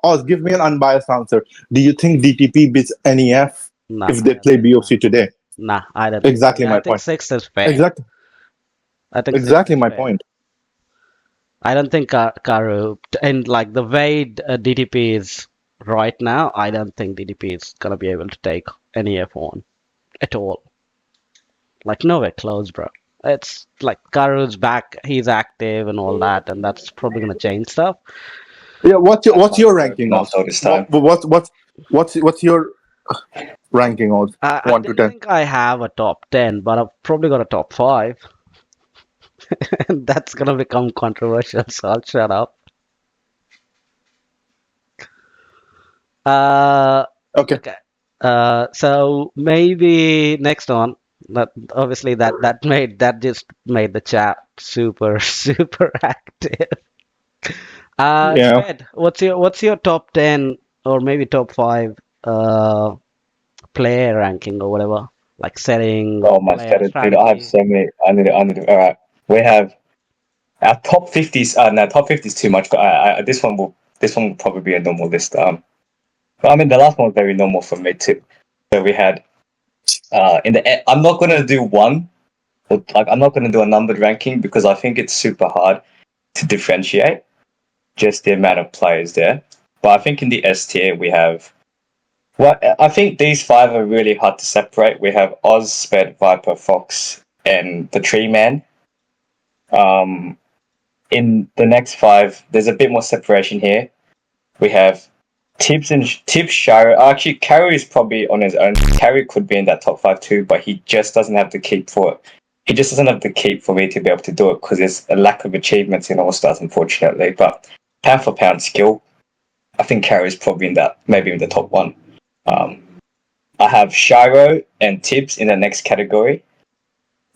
[SPEAKER 1] Oz, give me an unbiased answer. Do you think DTP beats NEF
[SPEAKER 3] Nah,
[SPEAKER 1] if
[SPEAKER 3] I
[SPEAKER 1] they
[SPEAKER 3] don't
[SPEAKER 1] play
[SPEAKER 3] think so.
[SPEAKER 1] BOC today?
[SPEAKER 3] Nah, I don't think so.
[SPEAKER 1] Exactly
[SPEAKER 3] Yeah, I
[SPEAKER 1] my
[SPEAKER 3] think
[SPEAKER 1] point.
[SPEAKER 3] 6th is fair.
[SPEAKER 1] Exactly,
[SPEAKER 3] I think 6th
[SPEAKER 1] exactly
[SPEAKER 3] is
[SPEAKER 1] my
[SPEAKER 3] fair.
[SPEAKER 1] point.
[SPEAKER 3] I don't think Karu, and like the way DTP is right now, I don't think DTP is gonna be able to take any F1 at all. Like nowhere close, bro. It's like Karu's back, he's active and all that, and that's probably gonna change stuff.
[SPEAKER 1] Yeah,
[SPEAKER 2] That's
[SPEAKER 1] what's
[SPEAKER 2] not
[SPEAKER 1] your
[SPEAKER 2] true.
[SPEAKER 1] ranking,
[SPEAKER 2] Not
[SPEAKER 1] Oz?
[SPEAKER 2] all this time.
[SPEAKER 1] What's your ranking, Oz?
[SPEAKER 3] I
[SPEAKER 1] 1 to
[SPEAKER 3] didn't
[SPEAKER 1] 10.
[SPEAKER 3] think I have a top 10, but I've probably got a top 5. And that's gonna become controversial, so I'll shut up. Uh,
[SPEAKER 1] Okay.
[SPEAKER 3] okay. So maybe next one. That obviously that just made the chat super super active.
[SPEAKER 1] Yeah.
[SPEAKER 3] Sped, what's your top 10 or maybe top 5 player ranking or whatever, like setting
[SPEAKER 2] Oh
[SPEAKER 3] or
[SPEAKER 2] my
[SPEAKER 3] player
[SPEAKER 2] god, dude, I have
[SPEAKER 3] strategy?
[SPEAKER 2] so many. I need to. All right, we have our top 50s. No, top 50 is too much. This one will probably be a normal list. But I mean the last one was very normal for me too. So we had I'm not gonna do one. Like I'm not gonna do a numbered ranking because I think it's super hard to differentiate just the amount of players there. But I think in the S tier we have. Well, I think these 5 are really hard to separate. We have Oz, Sped, Viper, Fox, and the Tree Man. In the next 5, there's a bit more separation here. We have Tips, Shiro. Actually, Carry is probably on his own. Carry could be in that top 5 too, but he just doesn't have the keep for it. He just doesn't have the keep for me to be able to do it because there's a lack of achievements in All Stars, unfortunately. But pound for pound skill, I think Carry is probably in that, maybe in the top 1. I have Shiro and Tibbs in the next category,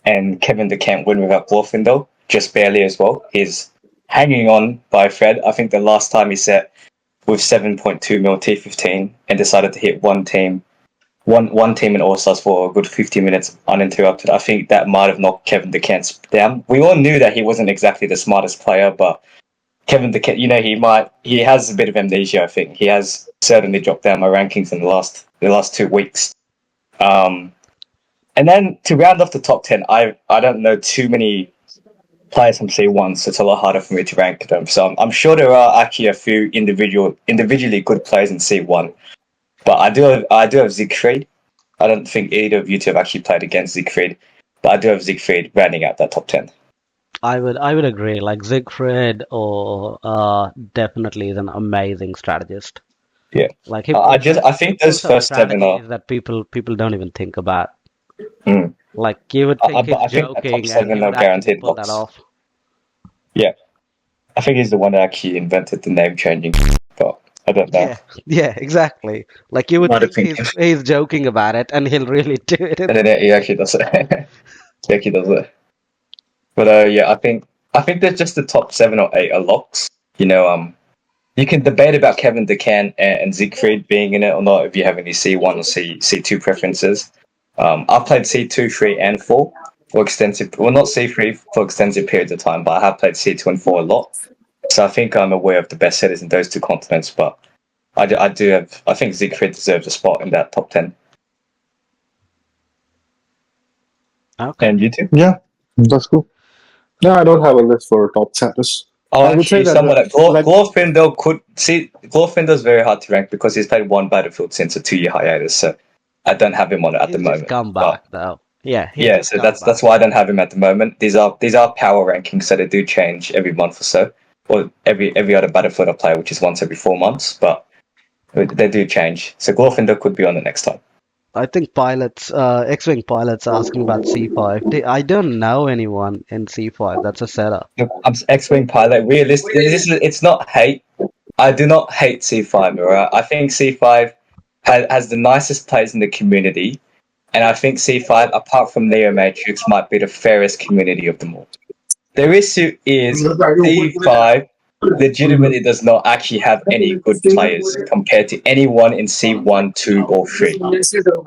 [SPEAKER 2] and Kevin can't win without Glorfindel, just barely as well. He's hanging on by a thread. I think the last time he set with 7.2 mil T15 and decided to hit one team in All Stars for a good 50 minutes uninterrupted. I think that might have knocked Kevin DeCant down. We all knew that he wasn't exactly the smartest player, but Kevin DeCant, he has a bit of amnesia. I think he has certainly dropped down my rankings in the last 2 weeks. And then to round off the top 10, I don't know too many players from C1, so it's a lot harder for me to rank them. So I'm sure there are actually a few individually good players in C1, but I do have Siegfried. I don't think either of you two have actually played against Siegfried, but I do have Siegfried rounding out that top 10.
[SPEAKER 3] I would agree. Like Siegfried, or definitely is an amazing strategist.
[SPEAKER 2] Yeah,
[SPEAKER 3] Like
[SPEAKER 2] I think those
[SPEAKER 3] pulls out
[SPEAKER 2] first 7 are.
[SPEAKER 3] strategies that people don't even think about.
[SPEAKER 2] Mm.
[SPEAKER 3] Like you would think
[SPEAKER 2] But I
[SPEAKER 3] he's
[SPEAKER 2] think the top
[SPEAKER 3] joking, and he
[SPEAKER 2] 7 are
[SPEAKER 3] would actually
[SPEAKER 2] guaranteed
[SPEAKER 3] pull that
[SPEAKER 2] locks.
[SPEAKER 3] off.
[SPEAKER 2] Yeah, I think he's the one that actually invented the name changing, but I don't know.
[SPEAKER 3] Yeah, exactly. Like you would
[SPEAKER 2] Might have
[SPEAKER 3] think
[SPEAKER 2] think
[SPEAKER 3] he's joking about it, and he'll really do it.
[SPEAKER 2] and then he actually does it. He actually does it. But yeah, I think there's just the top 7 or 8 are locks. You can debate about Kevin DeCant and Siegfried being in it or not if you have any C1 or C2 preferences. I've played C2, 3, and 4 for extensive. Well, not C3 for extensive periods of time, but I have played C2 and 4 a lot. So I think I'm aware of the best setters in those 2 continents. But I think Siegfried deserves a spot in that top 10.
[SPEAKER 3] Okay.
[SPEAKER 2] And you too?
[SPEAKER 1] Yeah, that's cool. No, I don't have a list for top status.
[SPEAKER 2] Oh,
[SPEAKER 1] I would say
[SPEAKER 2] actually,
[SPEAKER 1] that
[SPEAKER 2] someone like
[SPEAKER 1] like
[SPEAKER 2] Glorfindel could see. Glorfindel's very hard to rank because he's played 1 Battlefield since a 2-year hiatus. So I don't have him on it at the
[SPEAKER 3] He's just
[SPEAKER 2] moment.
[SPEAKER 3] come
[SPEAKER 2] But
[SPEAKER 3] back though. Yeah, he's
[SPEAKER 2] yeah,
[SPEAKER 3] just
[SPEAKER 2] so
[SPEAKER 3] come
[SPEAKER 2] that's
[SPEAKER 3] back.
[SPEAKER 2] why I don't have him at the moment. These are power rankings, so they do change every month or so, or every other Battlefield I play, which is once every 4 months. But they do change. So Glorfindel could be on the next time.
[SPEAKER 3] I think pilots, X-wing pilots, are asking about C5. I don't know anyone in C5 that's a setter.
[SPEAKER 2] Look, I'm X-wing pilot. Realistically, it's not hate. I do not hate C5. Alright, I think C5 has the nicest players in the community. And I think C5, apart from Neo Matrix, might be the fairest community of them all. The issue is C5 legitimately does not actually have any good players compared to anyone in C1, 2, or 3.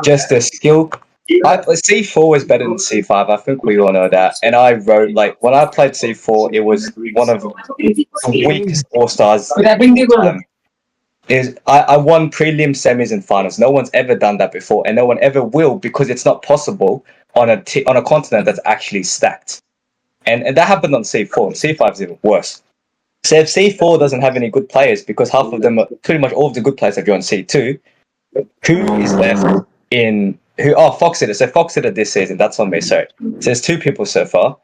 [SPEAKER 2] Just the skill. C4 is better than C5. I think we all know that. And I wrote, when I played C4, it was one of the weakest All Stars. I won prelim, semis, and finals. No one's ever done that before, and no one ever will because it's not possible on a continent that's actually stacked. And that happened on C4. C5 is even worse. So if C4 doesn't have any good players, because half of them, pretty much all of the good players have joined C2, who is left in who? Oh, Foxitter. So Foxitter this season, that's on me. So there's 2 people so far,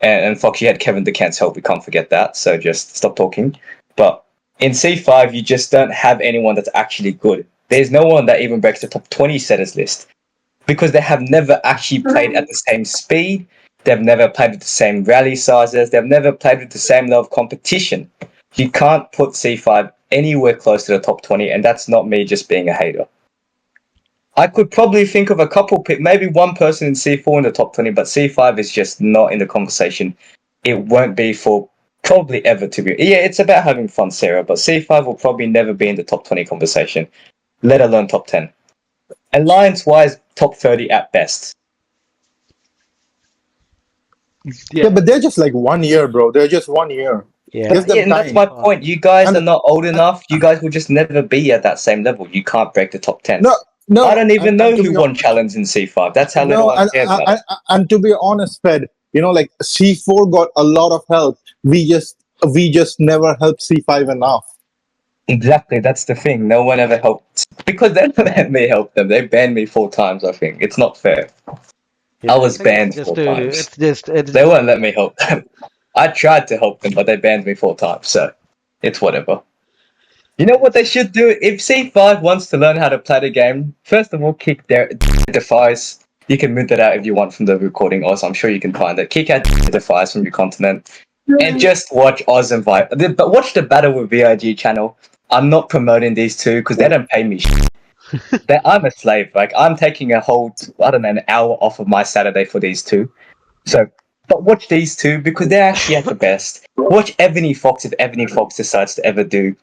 [SPEAKER 2] and Fox, you had Kevin DeCant's help. We can't forget that. So just stop talking. But in C5, you just don't have anyone that's actually good. There's no one that even breaks the top 20 setters list because they have never actually played at the same speed. They've never played with the same rally sizes. They've never played with the same level of competition. You can't put C5 anywhere close to the top 20, and that's not me just being a hater. I could probably think of a couple, maybe one person in C4 in the top 20, but C5 is just not in the conversation. It won't be for probably ever to be. Yeah, it's about having fun, Sarah, but C5 will probably never be in the top 20 conversation, let alone top 10. Alliance-wise, top 30 at best.
[SPEAKER 1] yeah, but they're just like 1 year, bro. They're just 1 year.
[SPEAKER 3] Yeah.
[SPEAKER 1] Give them
[SPEAKER 2] And that's
[SPEAKER 1] time.
[SPEAKER 2] my point. You guys
[SPEAKER 1] And-
[SPEAKER 2] are not old enough. You guys will just never be at that same level. You can't break the top 10.
[SPEAKER 1] No,
[SPEAKER 2] I don't even know
[SPEAKER 1] to
[SPEAKER 2] who
[SPEAKER 1] be
[SPEAKER 2] won challenge in C5. That's how little I care about it.
[SPEAKER 1] and to be honest, Sped, like C4 got a lot of help. We just never helped C5 enough.
[SPEAKER 2] Exactly, that's the thing. No one ever helped because they don't let me help them. They banned me 4 times. I think it's not fair.
[SPEAKER 3] Yeah,
[SPEAKER 2] I was
[SPEAKER 3] think
[SPEAKER 2] banned
[SPEAKER 3] it's
[SPEAKER 2] 4 times.
[SPEAKER 3] it's
[SPEAKER 2] They won't let me help them. I tried to help them, but they banned me 4 times. So it's whatever. You know what they should do? If C5 wants to learn how to play the game, first of all, kick their defies. You can move that out if you want from the recording, Oz. I'm sure you can find it. Kick out defies from your continent. And just watch Oz and Viper. But watch the Battle with VIG channel. I'm not promoting these two because they don't pay me I'm a slave. Like, I'm taking a whole, I don't know, an hour off of my Saturday for these two. So, but watch these two because they're actually at the best. Watch Evony Fox if Evony Fox decides to ever do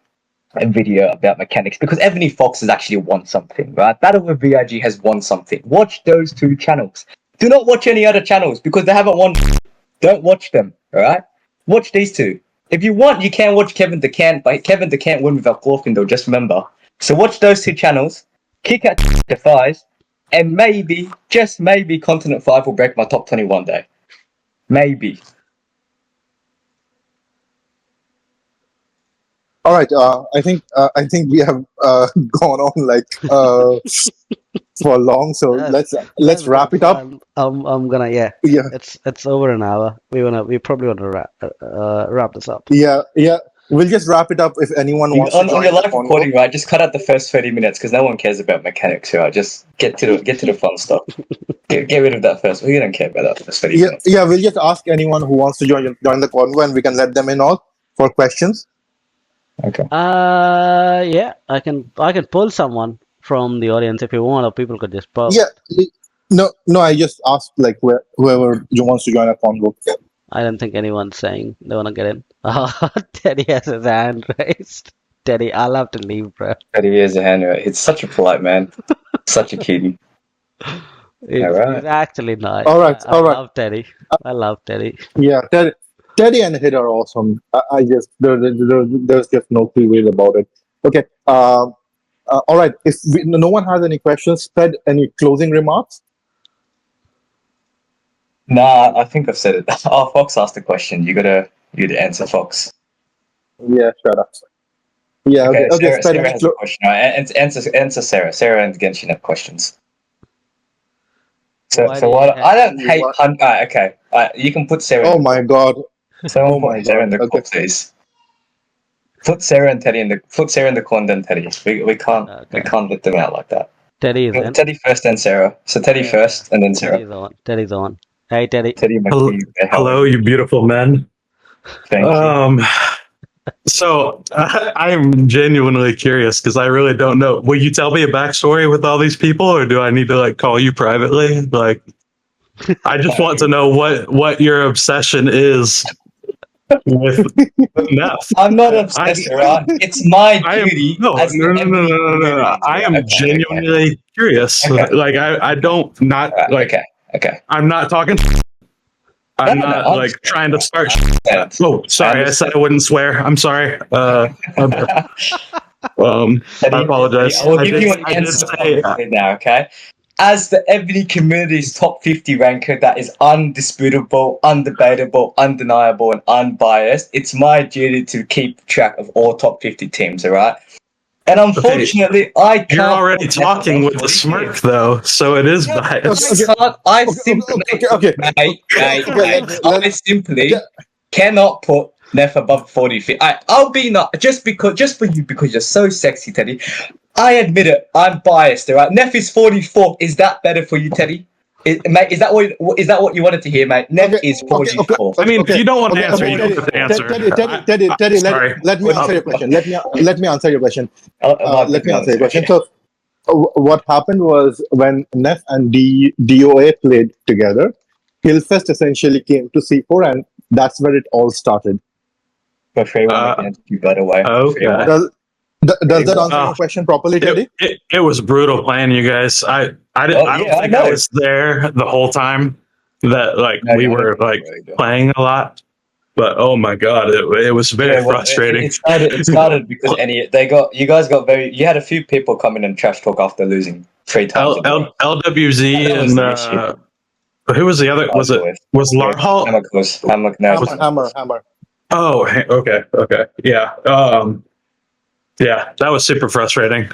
[SPEAKER 2] a video about mechanics because Evony Fox has actually won something, right? Battle with VIG has won something. Watch those two channels. Do not watch any other channels because they haven't won. Don't watch them, alright? Watch these two. If you want, you can watch Kevin DeCant, but Kevin DeCant win without Glorfindel, just remember. So watch those two channels, kick out defies, and maybe, just maybe, Continent 5 will break my top 20 one day. Maybe.
[SPEAKER 1] All right. I think we have gone on like for long. So let's wrap it up.
[SPEAKER 3] I'm gonna
[SPEAKER 1] Yeah.
[SPEAKER 3] It's over an hour. We probably want to wrap this up.
[SPEAKER 1] Yeah. We'll just wrap it up if anyone wants to join
[SPEAKER 2] on your
[SPEAKER 1] the
[SPEAKER 2] live
[SPEAKER 1] convo.
[SPEAKER 2] recording, right? Just cut out the first 30 minutes because no one cares about mechanics, right? Just get to the fun stuff. Get rid of that first. We don't care about that first 30 minutes.
[SPEAKER 1] Yeah. We'll just ask anyone who wants to join the convo, and we can let them in all for questions.
[SPEAKER 2] Okay.
[SPEAKER 3] Yeah, I can pull someone from the audience if you want, or people could just post.
[SPEAKER 1] Yeah. No. I just asked like whoever wants to join a convo.
[SPEAKER 3] I don't think anyone's saying they want to get in. Teddy has his hand raised. Teddy, I'll have to leave, bro.
[SPEAKER 2] Teddy has a hand right. It's such a polite man. Such a cutie.
[SPEAKER 3] He's actually nice.
[SPEAKER 1] All right.
[SPEAKER 3] I love Teddy. I love Teddy.
[SPEAKER 1] Yeah, Teddy and Hid are awesome. I just there's just no two ways about it. Okay. All right. If no one has any questions, Sped, any closing remarks?
[SPEAKER 2] Nah, I think I've said it. Oh, Fox asked a question. You gotta answer, Fox.
[SPEAKER 1] Yeah, shut up. Yeah. Okay.
[SPEAKER 2] Sarah has a question. Right, answer Sarah. Sarah and Genshin have questions. So what? I don't hate. Okay. You can put Sarah.
[SPEAKER 1] Oh my god.
[SPEAKER 2] So Sarah in the call, please. Put Sarah and Teddy in the corner, then Teddy. We can't let them out like that.
[SPEAKER 3] Teddy is in.
[SPEAKER 2] Teddy first, then Sarah. So Teddy first, and then Sarah.
[SPEAKER 3] Teddy's on. Hey, Teddy.
[SPEAKER 4] Hello, you beautiful men.
[SPEAKER 2] Thank you.
[SPEAKER 4] So I'm genuinely curious because I really don't know. Will you tell me a backstory with all these people, or do I need to like call you privately? Like, I just want to know what your obsession is with Neff.
[SPEAKER 2] I'm not obsessed, right? It's my duty.
[SPEAKER 4] No. I am genuinely curious.
[SPEAKER 2] Okay.
[SPEAKER 4] Like, I don't not like.
[SPEAKER 2] Okay.
[SPEAKER 4] I'm not talking. I'm not like trying to start. Oh, sorry. I said I wouldn't swear. I'm sorry. I apologize.
[SPEAKER 2] I will give you an answer now, okay? As the Evony community's top 50 ranker that is undisputable, undebatable, undeniable, and unbiased, it's my duty to keep track of all top 50 teams, alright? And unfortunately, I can't.
[SPEAKER 4] You're already talking with a smirk, though, so it is biased.
[SPEAKER 2] I simply cannot put Neff above 40 feet. I'll be not just for you because you're so sexy, Teddy. I admit it. I'm biased. All right, Neff is 44. Is that better for you, Teddy? Mate, is that what you wanted to hear, mate? Neff is 44.
[SPEAKER 4] I mean, if you don't want to answer, you don't have to answer.
[SPEAKER 1] Teddy, let me answer your question. Let me answer your question. Let me answer your question. So, what happened was when Neff and DOA played together, Hillfest essentially came to C4, and that's where it all started.
[SPEAKER 2] But you got away.
[SPEAKER 4] Okay.
[SPEAKER 1] Does that answer your question properly, Teddy?
[SPEAKER 4] It was brutal playing, you guys. I don't think I was there the whole time that we were playing a lot. But oh my god, it was very frustrating.
[SPEAKER 2] It started because you had a few people come in and trash talk after losing 3 times.
[SPEAKER 4] LWZ and who was the other? Was Larhall?
[SPEAKER 1] Hammer.
[SPEAKER 4] Oh, okay, yeah. Yeah, that was super frustrating.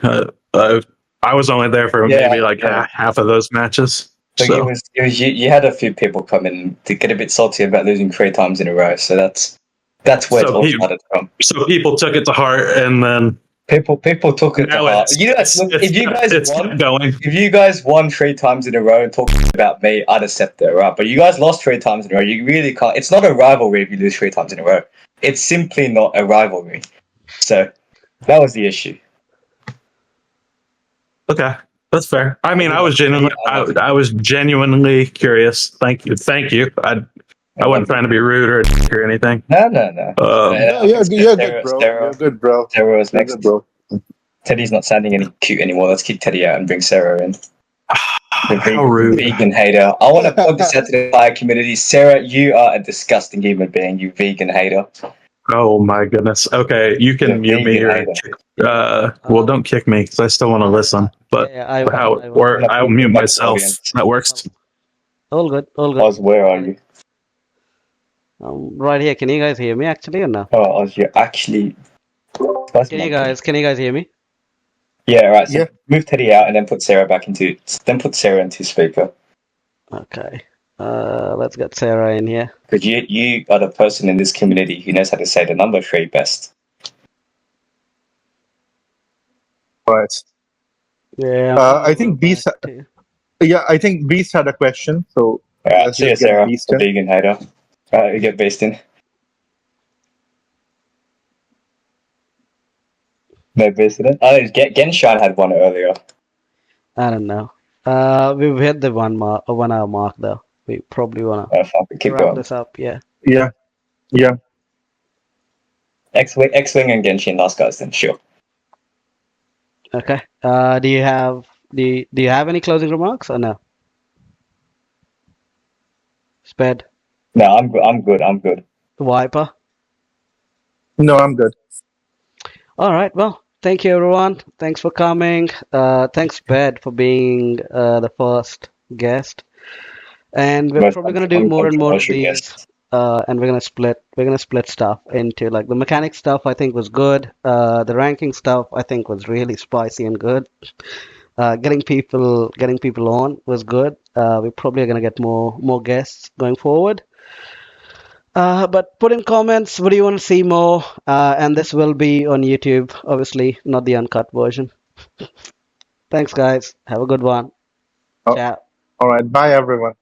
[SPEAKER 4] I was only there for maybe half of those matches. So.
[SPEAKER 2] You had a few people come in to get a bit salty about losing 3 times in a row. So that's where it all started from.
[SPEAKER 4] So people took it to heart, and then
[SPEAKER 2] People took it to
[SPEAKER 4] No,
[SPEAKER 2] heart. You guys, look, if you guys
[SPEAKER 4] it's
[SPEAKER 2] won,
[SPEAKER 4] going.
[SPEAKER 2] if you guys won 3 times in a row and talked about me, I'd accept it, right? But you guys lost 3 times in a row. You really can't. It's not a rivalry if you lose 3 times in a row. It's simply not a rivalry. So that was the issue.
[SPEAKER 4] Okay, that's fair. I mean, I was genuinely curious. Thank you. I wasn't trying to be rude or anything.
[SPEAKER 2] No.
[SPEAKER 1] No, you're good, bro. You're good, bro.
[SPEAKER 2] Sarah was
[SPEAKER 1] You're
[SPEAKER 2] next.
[SPEAKER 1] good, bro.
[SPEAKER 2] Teddy's not sounding any cute anymore. Let's kick Teddy out and bring Sarah in.
[SPEAKER 4] How rude.
[SPEAKER 2] Vegan hater. I want to point this out to the entire community. Sarah, you are a disgusting human being, you vegan hater.
[SPEAKER 4] Oh my goodness. Okay, you can mute me or well, don't kick me because I still want to listen. But I'll mute myself. That works.
[SPEAKER 3] All good.
[SPEAKER 2] Oz, where are you?
[SPEAKER 3] Right here. Can you guys hear me actually or no?
[SPEAKER 2] Oh, Oz, you're actually.
[SPEAKER 3] Can you guys hear me?
[SPEAKER 2] Yeah, right. So move Teddy out and then put Sarah into speaker.
[SPEAKER 3] Okay. Let's get Sarah in here.
[SPEAKER 2] Because you are the person in this community who knows how to say the number 3 best.
[SPEAKER 1] Right.
[SPEAKER 3] Yeah.
[SPEAKER 1] I think Beast. Yeah, I think Beast had a question. So
[SPEAKER 2] let's see you, Sarah, the vegan hater. You get Beast in. No Beast in it. Oh, Genshin had one earlier.
[SPEAKER 3] I don't know. We've hit the 1 hour mark though. We probably wanna
[SPEAKER 2] keep
[SPEAKER 3] wrap
[SPEAKER 2] going.
[SPEAKER 3] this up. Yeah.
[SPEAKER 2] X-Wing and Genshin last guys then, sure.
[SPEAKER 3] Okay. Do you have any closing remarks or no? Sped?
[SPEAKER 2] No, I'm good.
[SPEAKER 3] Viper?
[SPEAKER 1] No, I'm good.
[SPEAKER 3] All right. Well, thank you everyone. Thanks for coming. Thanks Sped for being the first guest. And we're probably gonna do more and more of these. And we're gonna split stuff into like the mechanic stuff I think was good. The ranking stuff I think was really spicy and good. Getting people on was good. We're probably gonna get more guests going forward. But put in comments what do you want to see more, and this will be on YouTube, obviously, not the uncut version. Thanks, guys. Have a good one. Ciao.
[SPEAKER 1] All right. Bye, everyone.